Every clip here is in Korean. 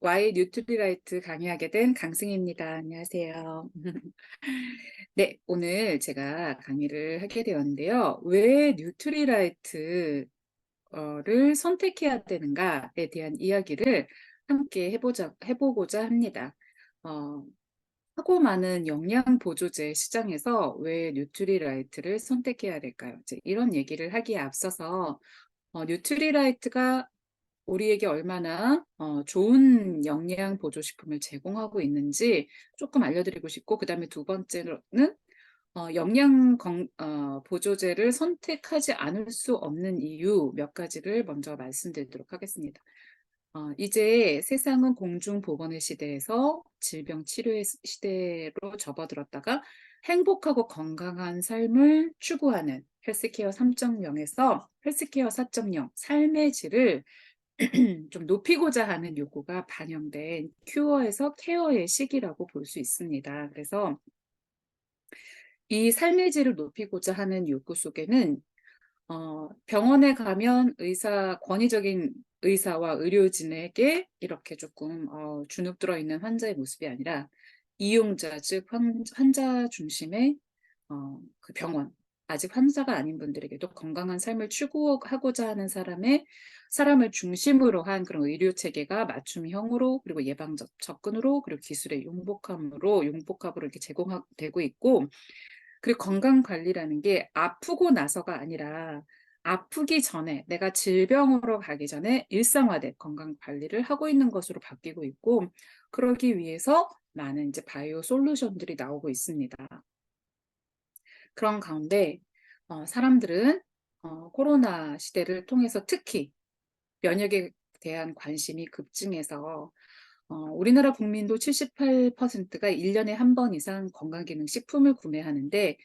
Y 뉴트리라이트 강의하게 된 강승희입니다. 안녕하세요. 네, 오늘 제가 강의를 하게 되었는데요. 왜 뉴트리라이트를 선택해야 되는가에 대한 이야기를 함께 해보고자 합니다. 어, 하고 많은 영양 보조제 시장에서 왜 뉴트리라이트를 선택해야 될까요? 이제 이런 얘기를 하기에 앞서서 뉴트리라이트가 우리에게 얼마나 좋은 영양 보조식품을 제공하고 있는지 조금 알려드리고 싶고, 그 다음에 두 번째로는 보조제를 선택하지 않을 수 없는 이유 몇 가지를 먼저 말씀드리도록 하겠습니다. 이제 세상은 공중보건의 시대에서 질병 치료의 시대로 접어들었다가 행복하고 건강한 삶을 추구하는 헬스케어 3.0에서 헬스케어 4.0, 삶의 질을 좀 높이고자 하는 욕구가 반영된 큐어에서 케어의 시기라고 볼 수 있습니다. 그래서 이 삶의 질을 높이고자 하는 욕구 속에는 병원에 가면 권위적인 의사와 의료진에게 이렇게 조금 주눅 들어 있는 환자의 모습이 아니라 이용자, 즉 환자 중심의 그 병원, 아직 환자가 아닌 분들에게도 건강한 삶을 추구하고자 하는 사람을 중심으로 한 그런 의료 체계가 맞춤형으로, 그리고 예방적 접근으로, 그리고 기술의 융복합으로 이렇게 제공되고 있고, 그리고 건강 관리라는 게 아프고 나서가 아니라 아프기 전에, 내가 질병으로 가기 전에 일상화된 건강 관리를 하고 있는 것으로 바뀌고 있고, 그러기 위해서 많은 이제 바이오 솔루션들이 나오고 있습니다. 그런 가운데 사람들은 코로나 시대를 통해서 특히 면역에 대한 관심이 급증해서 우리나라 국민도 78%가 1년에 한 번 이상 건강기능식품을 구매하는데,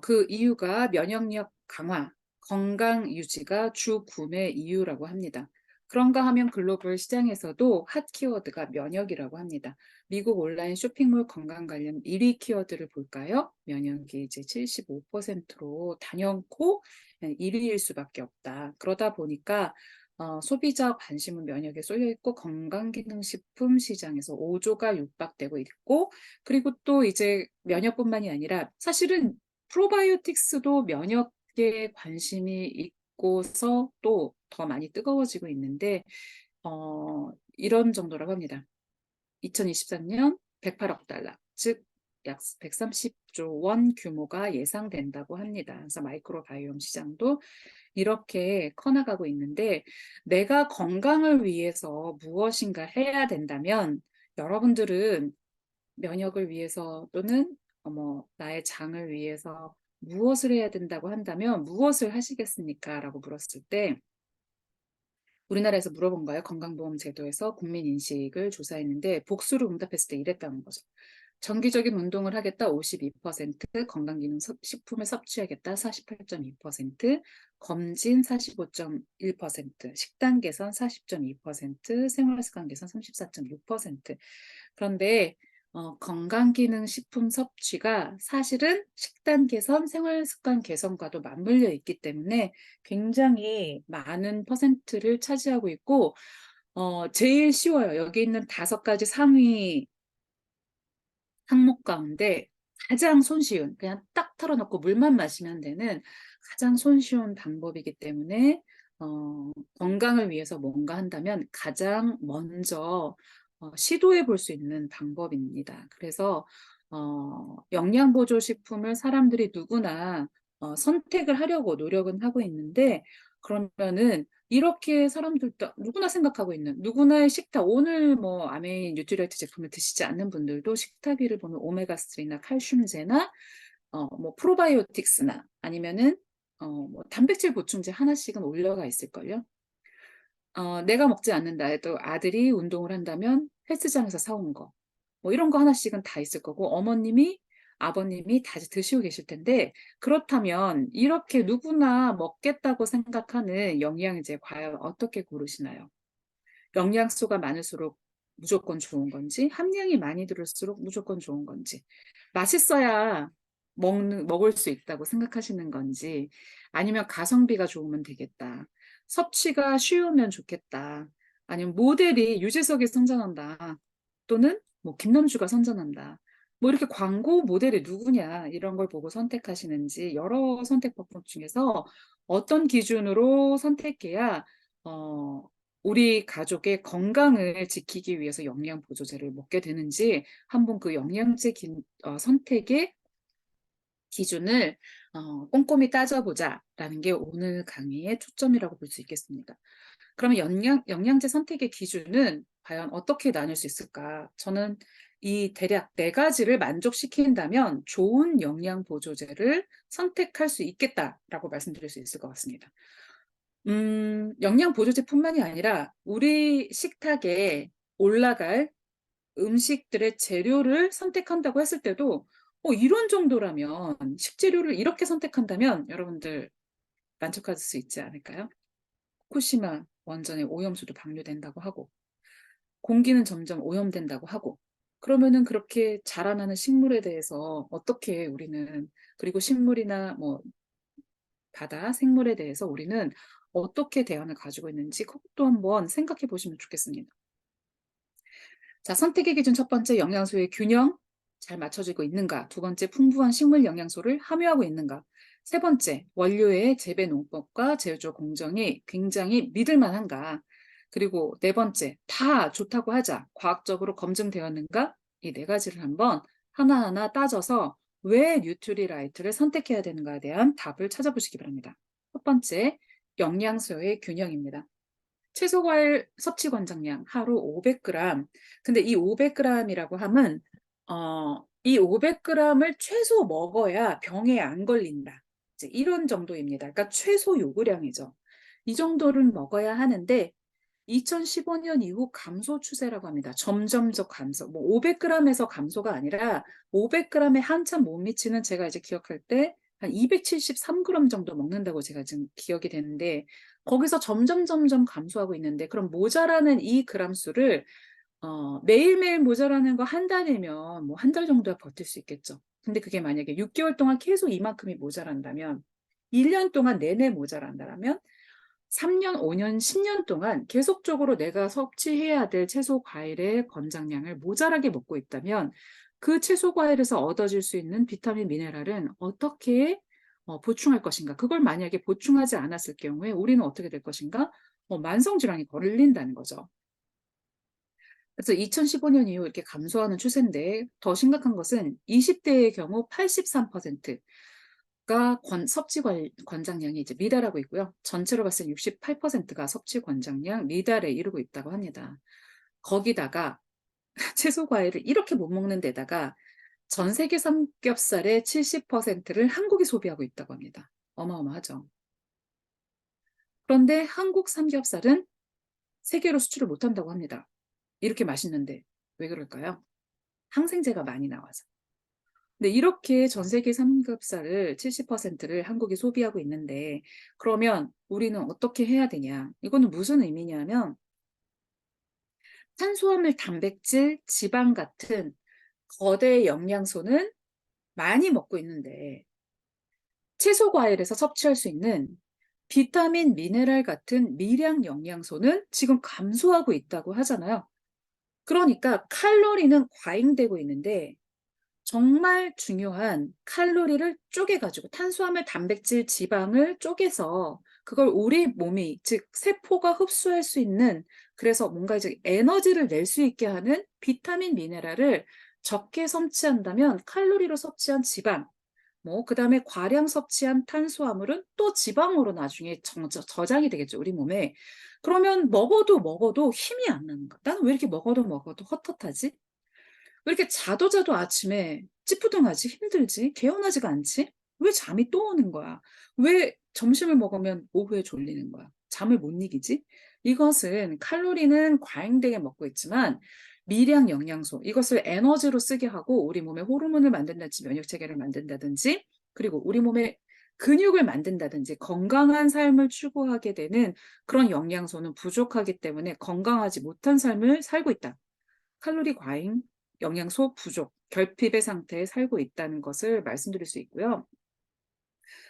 그 이유가 면역력 강화, 건강 유지가 주 구매 이유라고 합니다. 그런가 하면 글로벌 시장에서도 핫 키워드가 면역이라고 합니다. 미국 온라인 쇼핑몰 건강 관련 1위 키워드를 볼까요? 면역이 이제 75%로 단연코 1위일 수밖에 없다. 그러다 보니까 소비자 관심은 면역에 쏠려 있고, 건강기능식품 시장에서 5조가 육박되고 있고, 그리고 또 이제 면역뿐만이 아니라 사실은 프로바이오틱스도 면역에 관심이 있고서 또 더 많이 뜨거워지고 있는데, 이런 정도라고 합니다. 2023년 108억 달러, 즉 약 130조 원 규모가 예상된다고 합니다. 그래서 마이크로바이옴 시장도 이렇게 커나가고 있는데, 내가 건강을 위해서 무엇인가 해야 된다면 여러분들은 면역을 위해서 또는 나의 장을 위해서 무엇을 해야 된다고 한다면 무엇을 하시겠습니까? 라고 물었을 때, 우리나라에서 물어본 거예요. 건강보험제도에서 국민인식을 조사했는데 복수로 응답했을 때 이랬다는 거죠. 정기적인 운동을 하겠다 52%, 건강기능식품을 섭취하겠다 48.2%, 검진 45.1%, 식단 개선 40.2%, 생활습관 개선 34.6%. 그런데 건강기능식품 섭취가 사실은 식단 개선, 생활습관 개선과도 맞물려 있기 때문에 굉장히 많은 퍼센트를 차지하고 있고, 제일 쉬워요. 여기 있는 5가지 상위 항목 가운데 가장 손쉬운, 그냥 딱 털어놓고 물만 마시면 되는 가장 손쉬운 방법이기 때문에 건강을 위해서 뭔가 한다면 가장 먼저 시도해 볼 수 있는 방법입니다. 그래서 영양보조식품을 사람들이 누구나 선택을 하려고 노력은 하고 있는데, 그러면은 이렇게 사람들도 누구나 생각하고 있는 누구나의 식탁, 오늘 뭐 아메인 뉴트리얼트 제품을 드시지 않는 분들도 식탁 위를 보면 오메가3나 칼슘제나 뭐 프로바이오틱스나 아니면은 뭐 단백질 보충제 하나씩은 올려가 있을걸요. 내가 먹지 않는다 해도 아들이 운동을 한다면 헬스장에서 사온 거, 뭐 이런 거 하나씩은 다 있을 거고, 아버님이 다 드시고 계실 텐데, 그렇다면 이렇게 누구나 먹겠다고 생각하는 영양제 과연 어떻게 고르시나요? 영양소가 많을수록 무조건 좋은 건지, 함량이 많이 들을수록 무조건 좋은 건지, 맛있어야 먹을 수 있다고 생각하시는 건지, 아니면 가성비가 좋으면 되겠다, 섭취가 쉬우면 좋겠다, 아니면 모델이 유재석이 선전한다. 또는 뭐 김남주가 선전한다. 뭐 이렇게 광고 모델이 누구냐 이런 걸 보고 선택하시는지 여러 선택 방법 중에서 어떤 기준으로 선택해야 어, 우리 가족의 건강을 지키기 위해서 영양 보조제를 먹게 되는지 한번 그 영양제 선택의 기준을 꼼꼼히 따져보자라는 게 오늘 강의의 초점이라고 볼 수 있겠습니다. 그러면 영양제 선택의 기준은 과연 어떻게 나눌 수 있을까? 저는 이 대략 네 가지를 만족시킨다면 좋은 영양 보조제를 선택할 수 있겠다라고 말씀드릴 수 있을 것 같습니다. 영양 보조제뿐만이 아니라 우리 식탁에 올라갈 음식들의 재료를 선택한다고 했을 때도 이런 정도라면 식재료를 이렇게 선택한다면 여러분들 만족할 수 있지 않을까요? 후쿠시마 원전의 오염수도 방류된다고 하고 공기는 점점 오염된다고 하고 그러면은 그렇게 자라나는 식물에 대해서 어떻게 우리는 그리고 식물이나 뭐 바다 생물에 대해서 우리는 어떻게 대안을 가지고 있는지 그것도 한번 생각해 보시면 좋겠습니다. 자, 선택의 기준 첫 번째 영양소의 균형 잘 맞춰지고 있는가? 두 번째 풍부한 식물 영양소를 함유하고 있는가? 세 번째 원료의 재배 농법과 제조 공정이 굉장히 믿을 만한가? 그리고 네 번째 다 좋다고 하자 과학적으로 검증되었는가? 이 네 가지를 한번 하나하나 따져서 왜 뉴트리라이트를 선택해야 되는가에 대한 답을 찾아보시기 바랍니다. 첫 번째 영양소의 균형입니다. 채소 과일 섭취 권장량 하루 500g. 근데 이 500g이라고 함은 이 500g을 최소 먹어야 병에 안 걸린다. 이제 이런 정도입니다. 그러니까 최소 요구량이죠. 이 정도를 먹어야 하는데 2015년 이후 감소 추세라고 합니다. 점점적 감소. 뭐 500g에서 감소가 아니라 500g에 한참 못 미치는 제가 이제 기억할 때 한 273g 정도 먹는다고 제가 지금 기억이 되는데 거기서 점점 감소하고 있는데 그럼 모자라는 이 그람 수를 매일매일 모자라는 거 한 달이면 뭐 한 달 정도야 버틸 수 있겠죠. 근데 그게 만약에 6개월 동안 계속 이만큼이 모자란다면 1년 동안 내내 모자란다면 3년, 5년, 10년 동안 계속적으로 내가 섭취해야 될 채소 과일의 권장량을 모자라게 먹고 있다면 그 채소 과일에서 얻어질 수 있는 비타민, 미네랄은 어떻게 보충할 것인가? 그걸 만약에 보충하지 않았을 경우에 우리는 어떻게 될 것인가? 만성질환이 걸린다는 거죠. 그래서 2015년 이후 이렇게 감소하는 추세인데 더 심각한 것은 20대의 경우 83%가 섭취 권장량이 이제 미달하고 있고요. 전체로 봤을 때 68%가 섭취 권장량 미달에 이르고 있다고 합니다. 거기다가 채소 과일을 이렇게 못 먹는 데다가 전 세계 삼겹살의 70%를 한국이 소비하고 있다고 합니다. 어마어마하죠. 그런데 한국 삼겹살은 세계로 수출을 못한다고 합니다. 이렇게 맛있는데 왜 그럴까요? 항생제가 많이 나와서. 근데 이렇게 전 세계 삼겹살을 70%를 한국이 소비하고 있는데 그러면 우리는 어떻게 해야 되냐? 이거는 무슨 의미냐면 탄수화물, 단백질, 지방 같은 거대 영양소는 많이 먹고 있는데 채소 과일에서 섭취할 수 있는 비타민, 미네랄 같은 미량 영양소는 지금 감소하고 있다고 하잖아요. 그러니까 칼로리는 과잉되고 있는데 정말 중요한 칼로리를 쪼개가지고 탄수화물, 단백질, 지방을 쪼개서 그걸 우리 몸이 즉 세포가 흡수할 수 있는 그래서 뭔가 이제 에너지를 낼 수 있게 하는 비타민, 미네랄을 적게 섭취한다면 칼로리로 섭취한 지방 그다음에 과량 섭취한 탄수화물은 또 지방으로 나중에 저장이 되겠죠, 우리 몸에. 그러면 먹어도 힘이 안 나는 거야. 나는 왜 이렇게 먹어도 헛헛하지? 왜 이렇게 자도 아침에 찌뿌둥하지? 힘들지? 개운하지가 않지? 왜 잠이 또 오는 거야? 왜 점심을 먹으면 오후에 졸리는 거야? 잠을 못 이기지? 이것은 칼로리는 과잉되게 먹고 있지만 미량 영양소, 이것을 에너지로 쓰게 하고 우리 몸에 호르몬을 만든다든지 면역체계를 만든다든지 그리고 우리 몸에 근육을 만든다든지 건강한 삶을 추구하게 되는 그런 영양소는 부족하기 때문에 건강하지 못한 삶을 살고 있다. 칼로리 과잉, 영양소 부족, 결핍의 상태에 살고 있다는 것을 말씀드릴 수 있고요.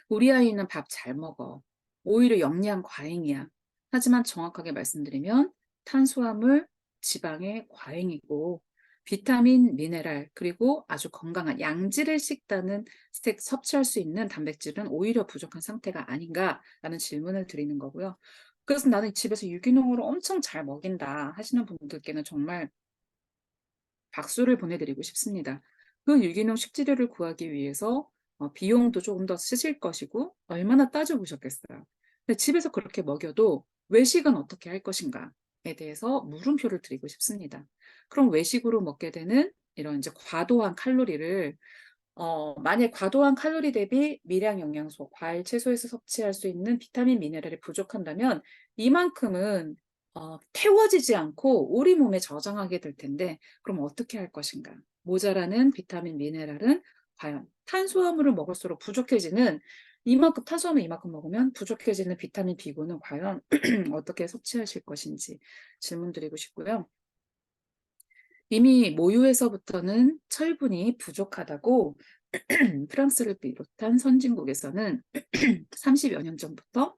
우리 아이는 밥 잘 먹어. 오히려 영양 과잉이야. 하지만 정확하게 말씀드리면 탄수화물, 지방의 과잉이고 비타민, 미네랄, 그리고 아주 건강한 양질의 식단은 섭취할 수 있는 단백질은 오히려 부족한 상태가 아닌가라는 질문을 드리는 거고요. 그래서 나는 집에서 유기농으로 엄청 잘 먹인다 하시는 분들께는 정말 박수를 보내드리고 싶습니다. 그 유기농 식재료를 구하기 위해서 비용도 조금 더 쓰실 것이고 얼마나 따져보셨겠어요. 근데 집에서 그렇게 먹여도 외식은 어떻게 할 것인가에 대해서 물음표를 드리고 싶습니다. 그럼 외식으로 먹게 되는 이런 이제 과도한 칼로리를 만약 과도한 칼로리 대비 미량 영양소, 과일, 채소에서 섭취할 수 있는 비타민, 미네랄이 부족한다면 이만큼은 태워지지 않고 우리 몸에 저장하게 될 텐데 그럼 어떻게 할 것인가? 모자라는 비타민, 미네랄은 과연 탄수화물을 먹을수록 부족해지는 이만큼 탄수화물 이만큼 먹으면 부족해지는 비타민 B군은 과연 어떻게 섭취하실 것인지 질문 드리고 싶고요. 이미 모유에서부터는 철분이 부족하다고 프랑스를 비롯한 선진국에서는 30여 년 전부터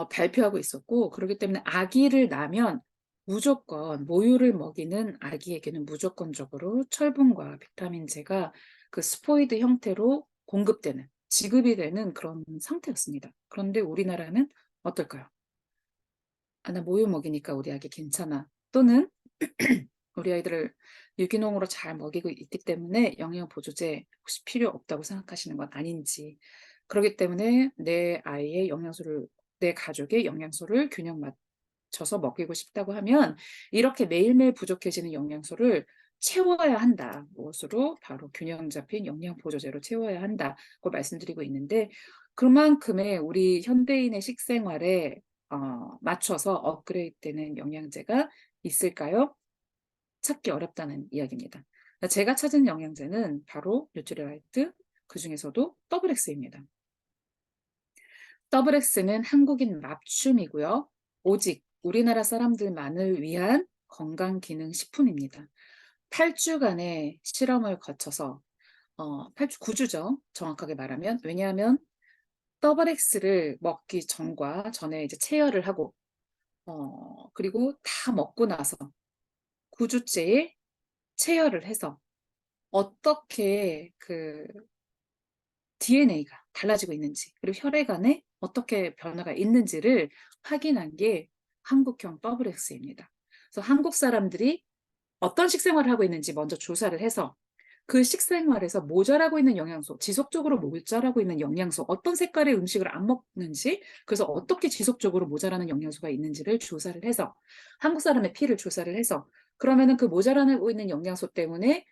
발표하고 있었고, 그렇기 때문에 아기를 낳으면 무조건 모유를 먹이는 아기에게는 무조건적으로 철분과 비타민제가 그 스포이드 형태로 공급되는, 지급이 되는 그런 상태였습니다. 그런데 우리나라는 어떨까요? 아, 나 모유 먹이니까 우리 아기 괜찮아. 또는 우리 아이들을 유기농으로 잘 먹이고 있기 때문에 영양 보조제 혹시 필요 없다고 생각하시는 건 아닌지. 그렇기 때문에 내 아이의 영양소를, 내 가족의 영양소를 균형 맞춰서 먹이고 싶다고 하면 이렇게 매일매일 부족해지는 영양소를 채워야 한다. 무엇으로? 바로 균형 잡힌 영양 보조제로 채워야 한다고 말씀드리고 있는데 그만큼의 우리 현대인의 식생활에 맞춰서 업그레이드되는 영양제가 있을까요? 찾기 어렵다는 이야기입니다. 제가 찾은 영양제는 바로 뉴트리라이트, 그중에서도 더블엑스입니다. 더블엑스는 한국인 맞춤이고요. 오직 우리나라 사람들만을 위한 건강기능식품입니다. 8주간의 실험을 거쳐서 8주, 9주죠. 정확하게 말하면. 왜냐하면 더블엑스를 먹기 전과 전에 이제 체열을 하고 그리고 다 먹고 나서 9주째에 체열을 해서 어떻게 그 DNA가 달라지고 있는지, 그리고 혈액안에 어떻게 변화가 있는지를 확인한 게 한국형 더블엑스입니다. 그래서 한국 사람들이 어떤 식생활을 하고 있는지 먼저 조사를 해서 그 식생활에서 모자라고 있는 영양소, 지속적으로 모자라고 있는 영양소, 어떤 색깔의 음식을 안 먹는지, 그래서 어떻게 지속적으로 모자라는 영양소가 있는지를 조사를 해서 한국 사람의 피를 조사를 해서 그러면은 그 모자라고 있는 영양소 때문에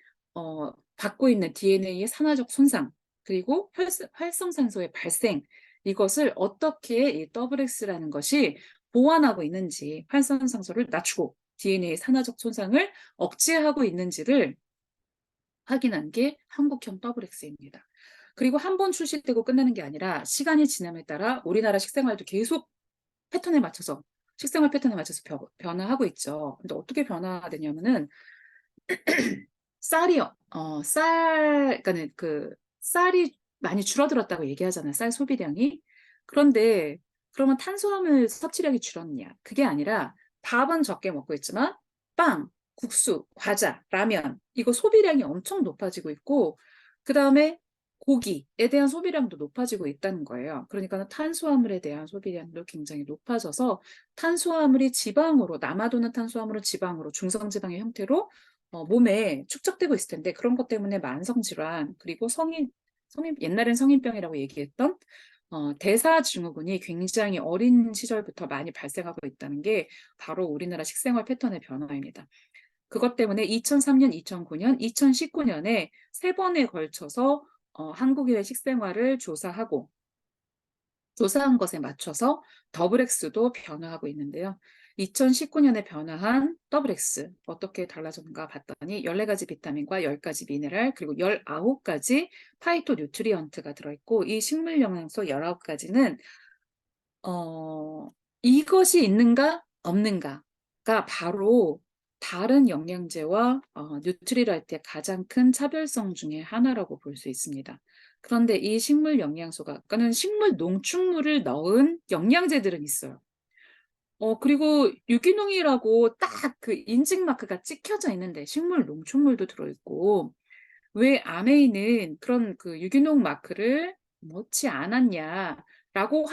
받고 있는 DNA의 산화적 손상, 그리고 활성산소의 발생, 이것을 어떻게 이 WX라는 것이 보완하고 있는지, 활성산소를 낮추고 DNA 산화적 손상을 억제하고 있는지를 확인한 게 한국형 WX입니다. 그리고 한 번 출시되고 끝나는 게 아니라 시간이 지남에 따라 우리나라 식생활도 계속 패턴에 맞춰서 식생활 패턴에 맞춰서 변화하고 있죠. 근데 어떻게 변화되냐면은 그러니까는 그 쌀이 많이 줄어들었다고 얘기하잖아요. 쌀 소비량이. 그런데 그러면 탄수화물 섭취량이 줄었냐? 그게 아니라 밥은 적게 먹고 있지만 빵, 국수, 과자, 라면 이거 소비량이 엄청 높아지고 있고 그다음에 고기에 대한 소비량도 높아지고 있다는 거예요. 그러니까 탄수화물에 대한 소비량도 굉장히 높아져서 탄수화물이 지방으로 남아도는 탄수화물은 지방으로 중성지방의 형태로 몸에 축적되고 있을 텐데 그런 것 때문에 만성질환 그리고 옛날엔 성인병이라고 얘기했던 대사증후군이 굉장히 어린 시절부터 많이 발생하고 있다는 게 바로 우리나라 식생활 패턴의 변화입니다. 그것 때문에 2003년, 2009년, 2019년에 세 번에 걸쳐서 한국인의 식생활을 조사한 것에 맞춰서 더블엑스도 변화하고 있는데요. 2019년에 변화한 더블엑스 어떻게 달라졌는가 봤더니 14가지 비타민과 10가지 미네랄 그리고 19가지 파이토 뉴트리언트가 들어있고 이 식물 영양소 19가지는 이것이 있는가 없는가가 바로 다른 영양제와 뉴트리라이트의 가장 큰 차별성 중에 하나라고 볼 수 있습니다. 그런데 이 식물 영양소가, 그러니까 식물 농축물을 넣은 영양제들은 있어요. 그리고 유기농이라고 딱 그 인증 마크가 찍혀져 있는데 식물 농축물도 들어있고 왜 아메이는 그런 그 유기농 마크를 넣지 않았냐라고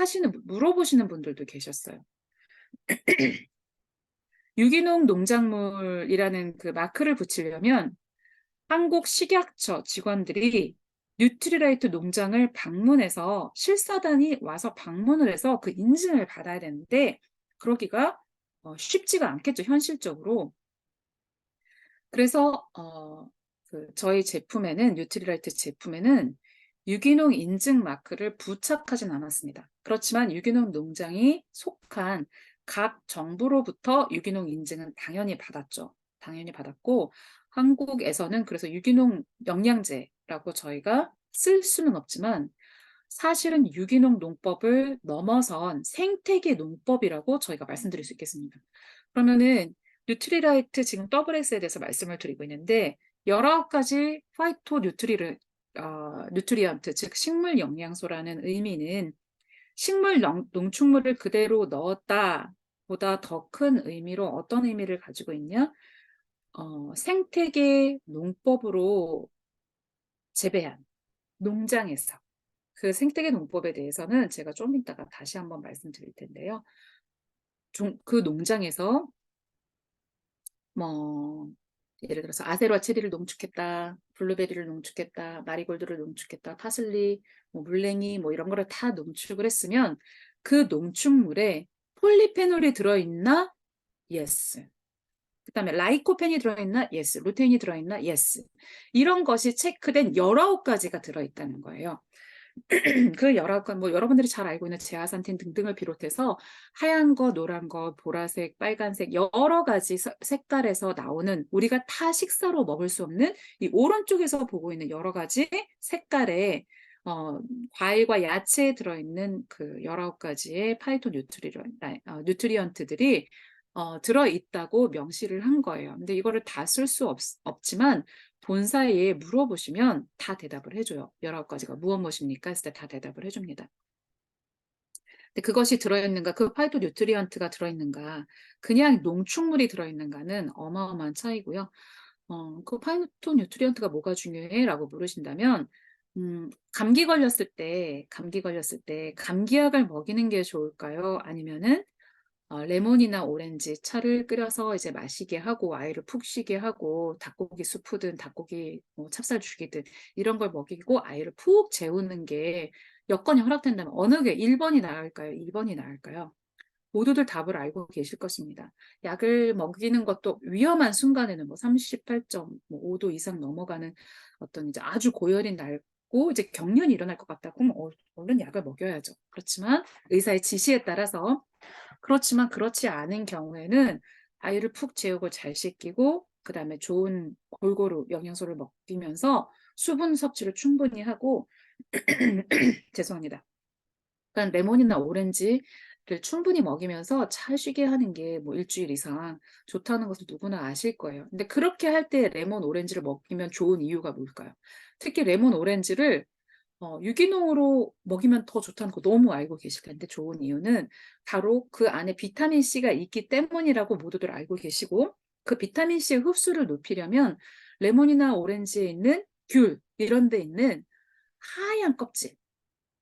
물어보시는 분들도 계셨어요. 유기농 농작물이라는 그 마크를 붙이려면 한국식약처 직원들이 뉴트리라이트 농장을 방문해서 실사단이 와서 방문을 해서 그 인증을 받아야 되는데 그러기가 쉽지가 않겠죠, 현실적으로. 그래서 저희 제품에는 뉴트리라이트 제품에는 유기농 인증 마크를 부착하진 않았습니다. 그렇지만 유기농 농장이 속한 각 정부로부터 유기농 인증은 당연히 받았죠. 당연히 받았고 한국에서는 그래서 유기농 영양제라고 저희가 쓸 수는 없지만 사실은 유기농 농법을 넘어선 생태계 농법이라고 저희가 말씀드릴 수 있겠습니다. 그러면은 뉴트리라이트 지금 WS에 대해서 말씀을 드리고 있는데 19가지 파이토 뉴트리언트, 즉 식물 영양소라는 의미는 식물 농축물을 그대로 넣었다 보다 더 큰 의미로 어떤 의미를 가지고 있냐? 생태계 농법으로 재배한 농장에서 그 생태계 농법에 대해서는 제가 좀 이따가 다시 한번 말씀드릴 텐데요. 그 농장에서 뭐 예를 들어서 아세로아 체리를 농축했다, 블루베리를 농축했다, 마리골드를 농축했다, 파슬리, 뭐 물냉이 뭐 이런 거를 다 농축을 했으면 그 농축물에 폴리페놀이 들어있나? 예스. 그다음에 라이코펜이 들어있나? 예스. 루테인이 들어있나? 예스. 이런 것이 체크된 19가지가 들어있다는 거예요. 그 19건 뭐 여러분들이 잘 알고 있는 제아산틴 등등을 비롯해서 하얀 거, 노란 거, 보라색, 빨간색 여러 가지 색깔에서 나오는 우리가 타 식사로 먹을 수 없는 이 오른쪽에서 보고 있는 여러 가지 색깔의 과일과 야채에 들어있는 그 19가지의 파이토 뉴트리언트들이 들어있다고 명시를 한 거예요. 근데 이거를 다 쓸 수 없지만 본사에 물어보시면 다 대답을 해줘요. 19가지가 무엇입니까? 했을 때 다 대답을 해줍니다. 근데 그것이 들어있는가, 그 파이토 뉴트리언트가 들어있는가, 그냥 농축물이 들어있는가는 어마어마한 차이고요. 그 파이토 뉴트리언트가 뭐가 중요해? 라고 물으신다면, 감기 걸렸을 때 감기약을 먹이는 게 좋을까요? 아니면은 레몬이나 오렌지 차를 끓여서 이제 마시게 하고 아이를 푹 쉬게 하고 닭고기 수프든 닭고기 뭐 찹쌀죽이든 이런 걸 먹이고 아이를 푹 재우는 게 여건이 허락된다면 어느 게 1번이 나을까요? 2번이 나을까요? 모두들 답을 알고 계실 것입니다. 약을 먹이는 것도 위험한 순간에는 뭐 38.5도 이상 넘어가는 어떤 이제 아주 고열이 날고 이제 경련이 일어날 것 같다고 하면 얼른 약을 먹여야죠. 그렇지만 의사의 지시에 따라서 그렇지만 그렇지 않은 경우에는 아이를 푹 재우고 잘 씻기고 그다음에 좋은 골고루 영양소를 먹이면서 수분 섭취를 충분히 하고 죄송합니다. 그러니까 레몬이나 오렌지를 충분히 먹이면서 잘 쉬게 하는 게 뭐 일주일 이상 좋다는 것을 누구나 아실 거예요. 근데 그렇게 할 때 레몬 오렌지를 먹이면 좋은 이유가 뭘까요? 특히 레몬 오렌지를 유기농으로 먹이면 더 좋다는 거 너무 알고 계실 텐데 좋은 이유는 바로 그 안에 비타민 C가 있기 때문이라고 모두들 알고 계시고 그 비타민 C의 흡수를 높이려면 레몬이나 오렌지에 있는 귤 이런 데 있는 하얀 껍질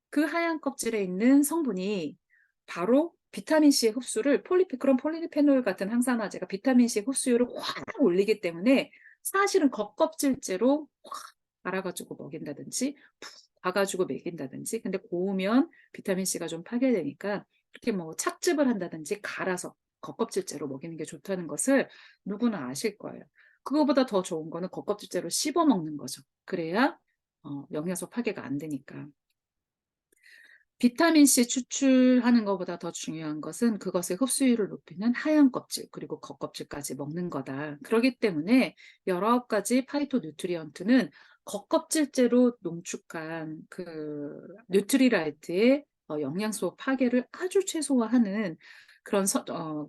그 하얀 껍질에 있는 성분이 바로 비타민 C의 흡수를 그런 폴리페놀 같은 항산화제가 비타민 C 흡수율을 확 올리기 때문에 사실은 겉껍질째로 확 갈아가지고 먹인다든지 푹 봐가지고 먹인다든지 근데 고우면 비타민 C가 좀 파괴되니까 그렇게 뭐 착즙을 한다든지 갈아서 겉껍질째로 먹이는 게 좋다는 것을 누구나 아실 거예요. 그거보다 더 좋은 거는 겉껍질째로 씹어 먹는 거죠. 그래야 영양소 파괴가 안 되니까. 비타민C 추출하는 것보다 더 중요한 것은 그것의 흡수율을 높이는 하얀 껍질 그리고 겉껍질까지 먹는 거다. 그렇기 때문에 19가지 파이토 뉴트리언트는 겉껍질째로 농축한 그 뉴트리라이트의 영양소 파괴를 아주 최소화하는 그런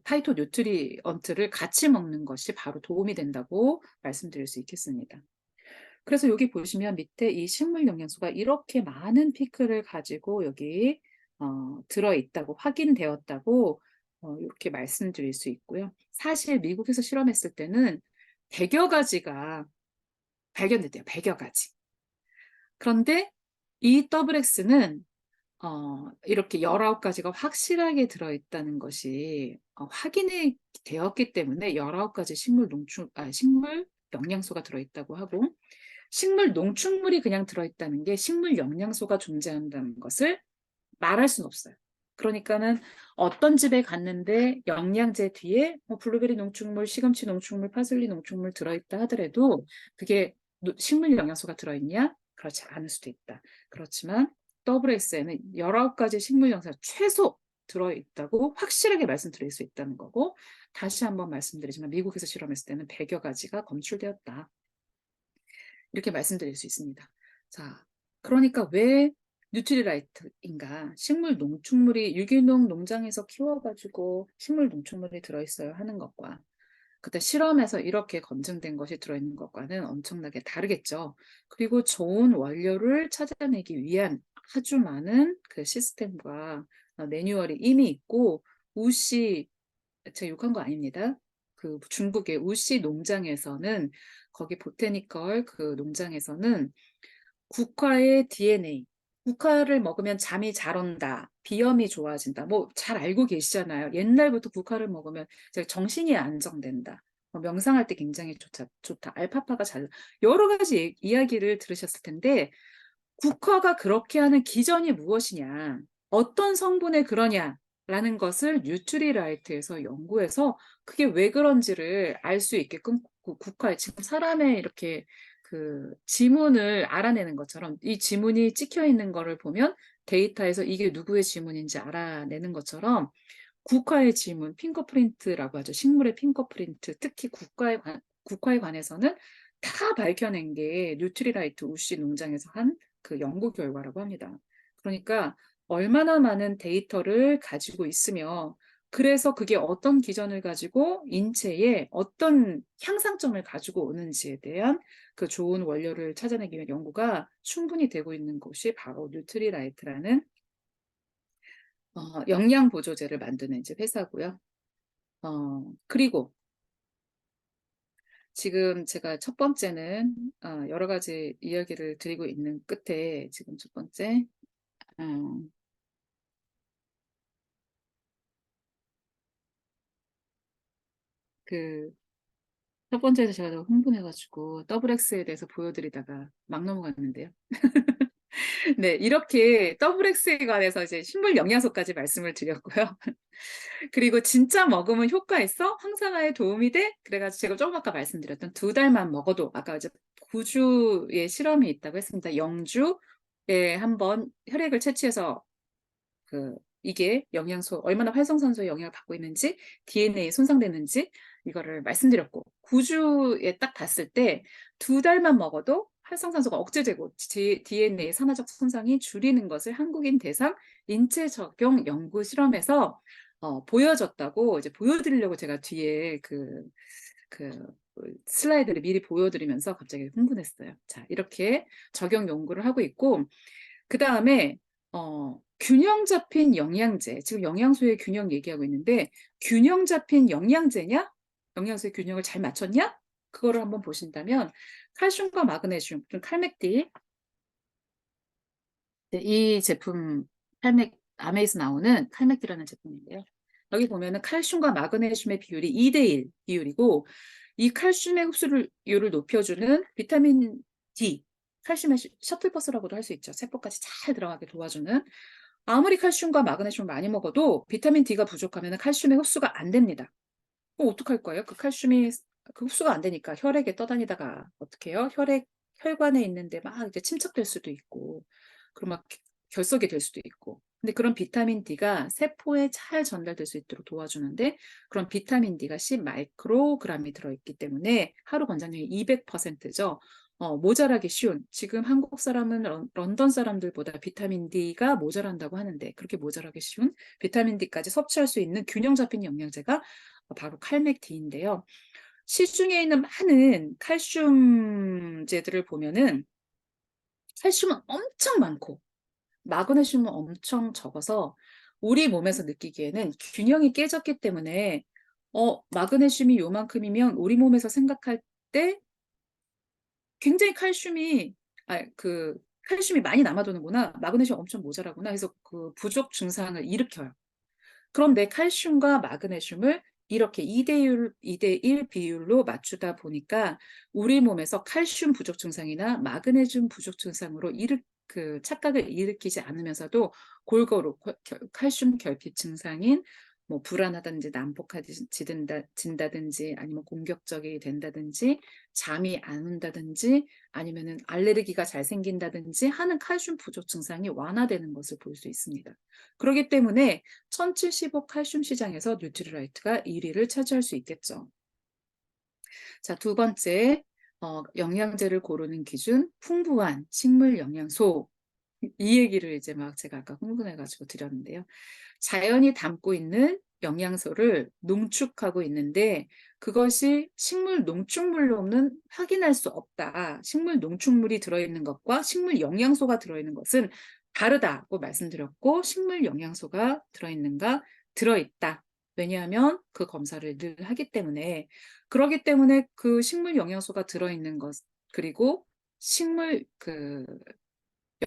파이토 뉴트리언트를 같이 먹는 것이 바로 도움이 된다고 말씀드릴 수 있겠습니다. 그래서 여기 보시면 밑에 이 식물 영양소가 이렇게 많은 피크를 가지고 여기 들어있다고 확인되었다고 이렇게 말씀드릴 수 있고요. 사실 미국에서 실험했을 때는 100여 가지가 발견됐대요. 100여 가지. 그런데 이 XX는 이렇게 19가지가 확실하게 들어있다는 것이 확인이 되었기 때문에 19가지 식물 영양소가 들어있다고 하고, 식물 농축물이 그냥 들어있다는 게 식물 영양소가 존재한다는 것을 말할 수는 없어요. 그러니까는 어떤 집에 갔는데 영양제 뒤에 블루베리 농축물, 시금치 농축물, 파슬리 농축물 들어있다 하더라도 그게 식물 영양소가 들어있냐? 그렇지 않을 수도 있다. 그렇지만 WS에는 19가지 식물 영양소가 최소 들어있다고 확실하게 말씀드릴 수 있다는 거고, 다시 한번 말씀드리지만 미국에서 실험했을 때는 100여 가지가 검출되었다. 이렇게 말씀드릴 수 있습니다. 자, 그러니까 왜 뉴트리라이트인가? 식물 농축물이 유기농 농장에서 키워가지고 식물 농축물이 들어있어요 하는 것과 그때 실험에서 이렇게 검증된 것이 들어있는 것과는 엄청나게 다르겠죠. 그리고 좋은 원료를 찾아내기 위한 아주 많은 그 시스템과 매뉴얼이 이미 있고, 우씨, 제가 욕한 거 아닙니다. 그 중국의 우씨 농장에서는, 거기 보테니컬 그 농장에서는 국화의 DNA, 국화를 먹으면 잠이 잘 온다, 비염이 좋아진다, 뭐 잘 알고 계시잖아요. 옛날부터 국화를 먹으면 정신이 안정된다, 명상할 때 굉장히 좋다, 알파파가 잘, 여러 가지 이야기를 들으셨을 텐데, 국화가 그렇게 하는 기전이 무엇이냐, 어떤 성분에 그러냐라는 것을 뉴트리라이트에서 연구해서 그게 왜 그런지를 알 수 있게끔, 국화, 지금 사람의 이렇게 그 지문을 알아내는 것처럼 이 지문이 찍혀 있는 거를 보면 데이터에서 이게 누구의 지문인지 알아내는 것처럼, 국화의 지문, 핑거프린트라고 하죠. 식물의 핑거프린트, 특히 국화에 관해서는 다 밝혀낸 게 뉴트리라이트 우씨 농장에서 한 그 연구 결과라고 합니다. 그러니까 얼마나 많은 데이터를 가지고 있으며, 그래서 그게 어떤 기전을 가지고 인체에 어떤 향상점을 가지고 오는지에 대한 그 좋은 원료를 찾아내기 위한 연구가 충분히 되고 있는 곳이 바로 뉴트리라이트라는 영양 보조제를 만드는 이제 회사고요. 그리고 지금 제가 첫 번째는 여러 가지 이야기를 드리고 있는 끝에, 지금 첫 번째, 어, 그 첫 번째에서 제가 너무 흥분해가지고 WX에 대해서 보여드리다가 막 넘어갔는데요. 네, 이렇게 WX에 관해서 이제 식물 영양소까지 말씀을 드렸고요. 그리고 진짜 먹으면 효과 있어? 항산화에 도움이 돼? 그래가지고 제가 조금 아까 말씀드렸던 2달만 먹어도, 아까 이제 9주의 실험이 있다고 했습니다. 0주에 한번 혈액을 채취해서 그 이게 영양소 얼마나 활성산소의 영향을 받고 있는지, DNA 손상되는지 이거를 말씀드렸고, 9주에 딱 봤을 때 2달만 먹어도 활성산소가 억제되고 DNA 산화적 손상이 줄이는 것을 한국인 대상 인체 적용 연구 실험에서 보여졌다고 이제 보여드리려고 제가 뒤에 그 슬라이드를 미리 보여드리면서 갑자기 흥분했어요. 자, 이렇게 적용 연구를 하고 있고, 그 다음에 균형 잡힌 영양제, 지금 영양소의 균형 얘기하고 있는데, 균형 잡힌 영양제냐? 영양소의 균형을 잘 맞췄냐? 그거를 한번 보신다면, 칼슘과 마그네슘, 좀 칼맥디, 네, 이 제품 아메에서 나오는 칼맥디라는 제품인데요. 여기 보면은 칼슘과 마그네슘의 비율이 2대1 비율이고, 이 칼슘의 흡수율을 높여주는 비타민 D, 칼슘의 셔틀버스라고도 할 수 있죠. 세포까지 잘 들어가게 도와주는. 아무리 칼슘과 마그네슘을 많이 먹어도 비타민 D가 부족하면 칼슘의 흡수가 안 됩니다. 어떡할 거예요? 그 칼슘이 흡수가 안 되니까 혈액에 떠다니다가 어떻게 해요? 혈관에 있는데 막 이제 침착될 수도 있고, 그럼 막 결석이 될 수도 있고. 근데 그런 비타민 D가 세포에 잘 전달될 수 있도록 도와주는데, 그런 비타민 D가 10 마이크로그램이 들어있기 때문에 하루 권장량이 200%죠. 모자라기 쉬운, 지금 한국 사람은 런던 사람들보다 비타민 D가 모자란다고 하는데, 그렇게 모자라기 쉬운 비타민 D까지 섭취할 수 있는 균형 잡힌 영양제가 바로 칼맥디인데요. 시중에 있는 많은 칼슘제들을 보면은 칼슘은 엄청 많고 마그네슘은 엄청 적어서 우리 몸에서 느끼기에는 균형이 깨졌기 때문에 마그네슘이 요만큼이면 우리 몸에서 생각할 때 굉장히 칼슘이 많이 남아도는구나. 마그네슘 엄청 모자라구나. 해서 그 부족 증상을 일으켜요. 그런데 칼슘과 마그네슘을 이렇게 2대1 비율로 맞추다 보니까 우리 몸에서 칼슘 부족 증상이나 마그네슘 부족 증상으로 착각을 일으키지 않으면서도 골고루 칼슘 결핍 증상인 뭐 불안하다든지 난폭해진다든지 아니면 공격적이 된다든지 잠이 안 온다든지 아니면은 알레르기가 잘 생긴다든지 하는 칼슘 부족 증상이 완화되는 것을 볼 수 있습니다. 그렇기 때문에 1075 칼슘 시장에서 뉴트리라이트가 1위를 차지할 수 있겠죠. 자, 두 번째, 영양제를 고르는 기준, 풍부한 식물 영양소. 이 얘기를 이제 막 제가 아까 흥분해가지고 드렸는데요. 자연이 담고 있는 영양소를 농축하고 있는데 그것이 식물 농축물로는 확인할 수 없다. 식물 농축물이 들어있는 것과 식물 영양소가 들어있는 것은 다르다고 말씀드렸고 식물 영양소가 들어있는가? 들어있다. 왜냐하면 그 검사를 늘 하기 때문에 그러기 때문에 그 식물 영양소가 들어있는 것 그리고 식물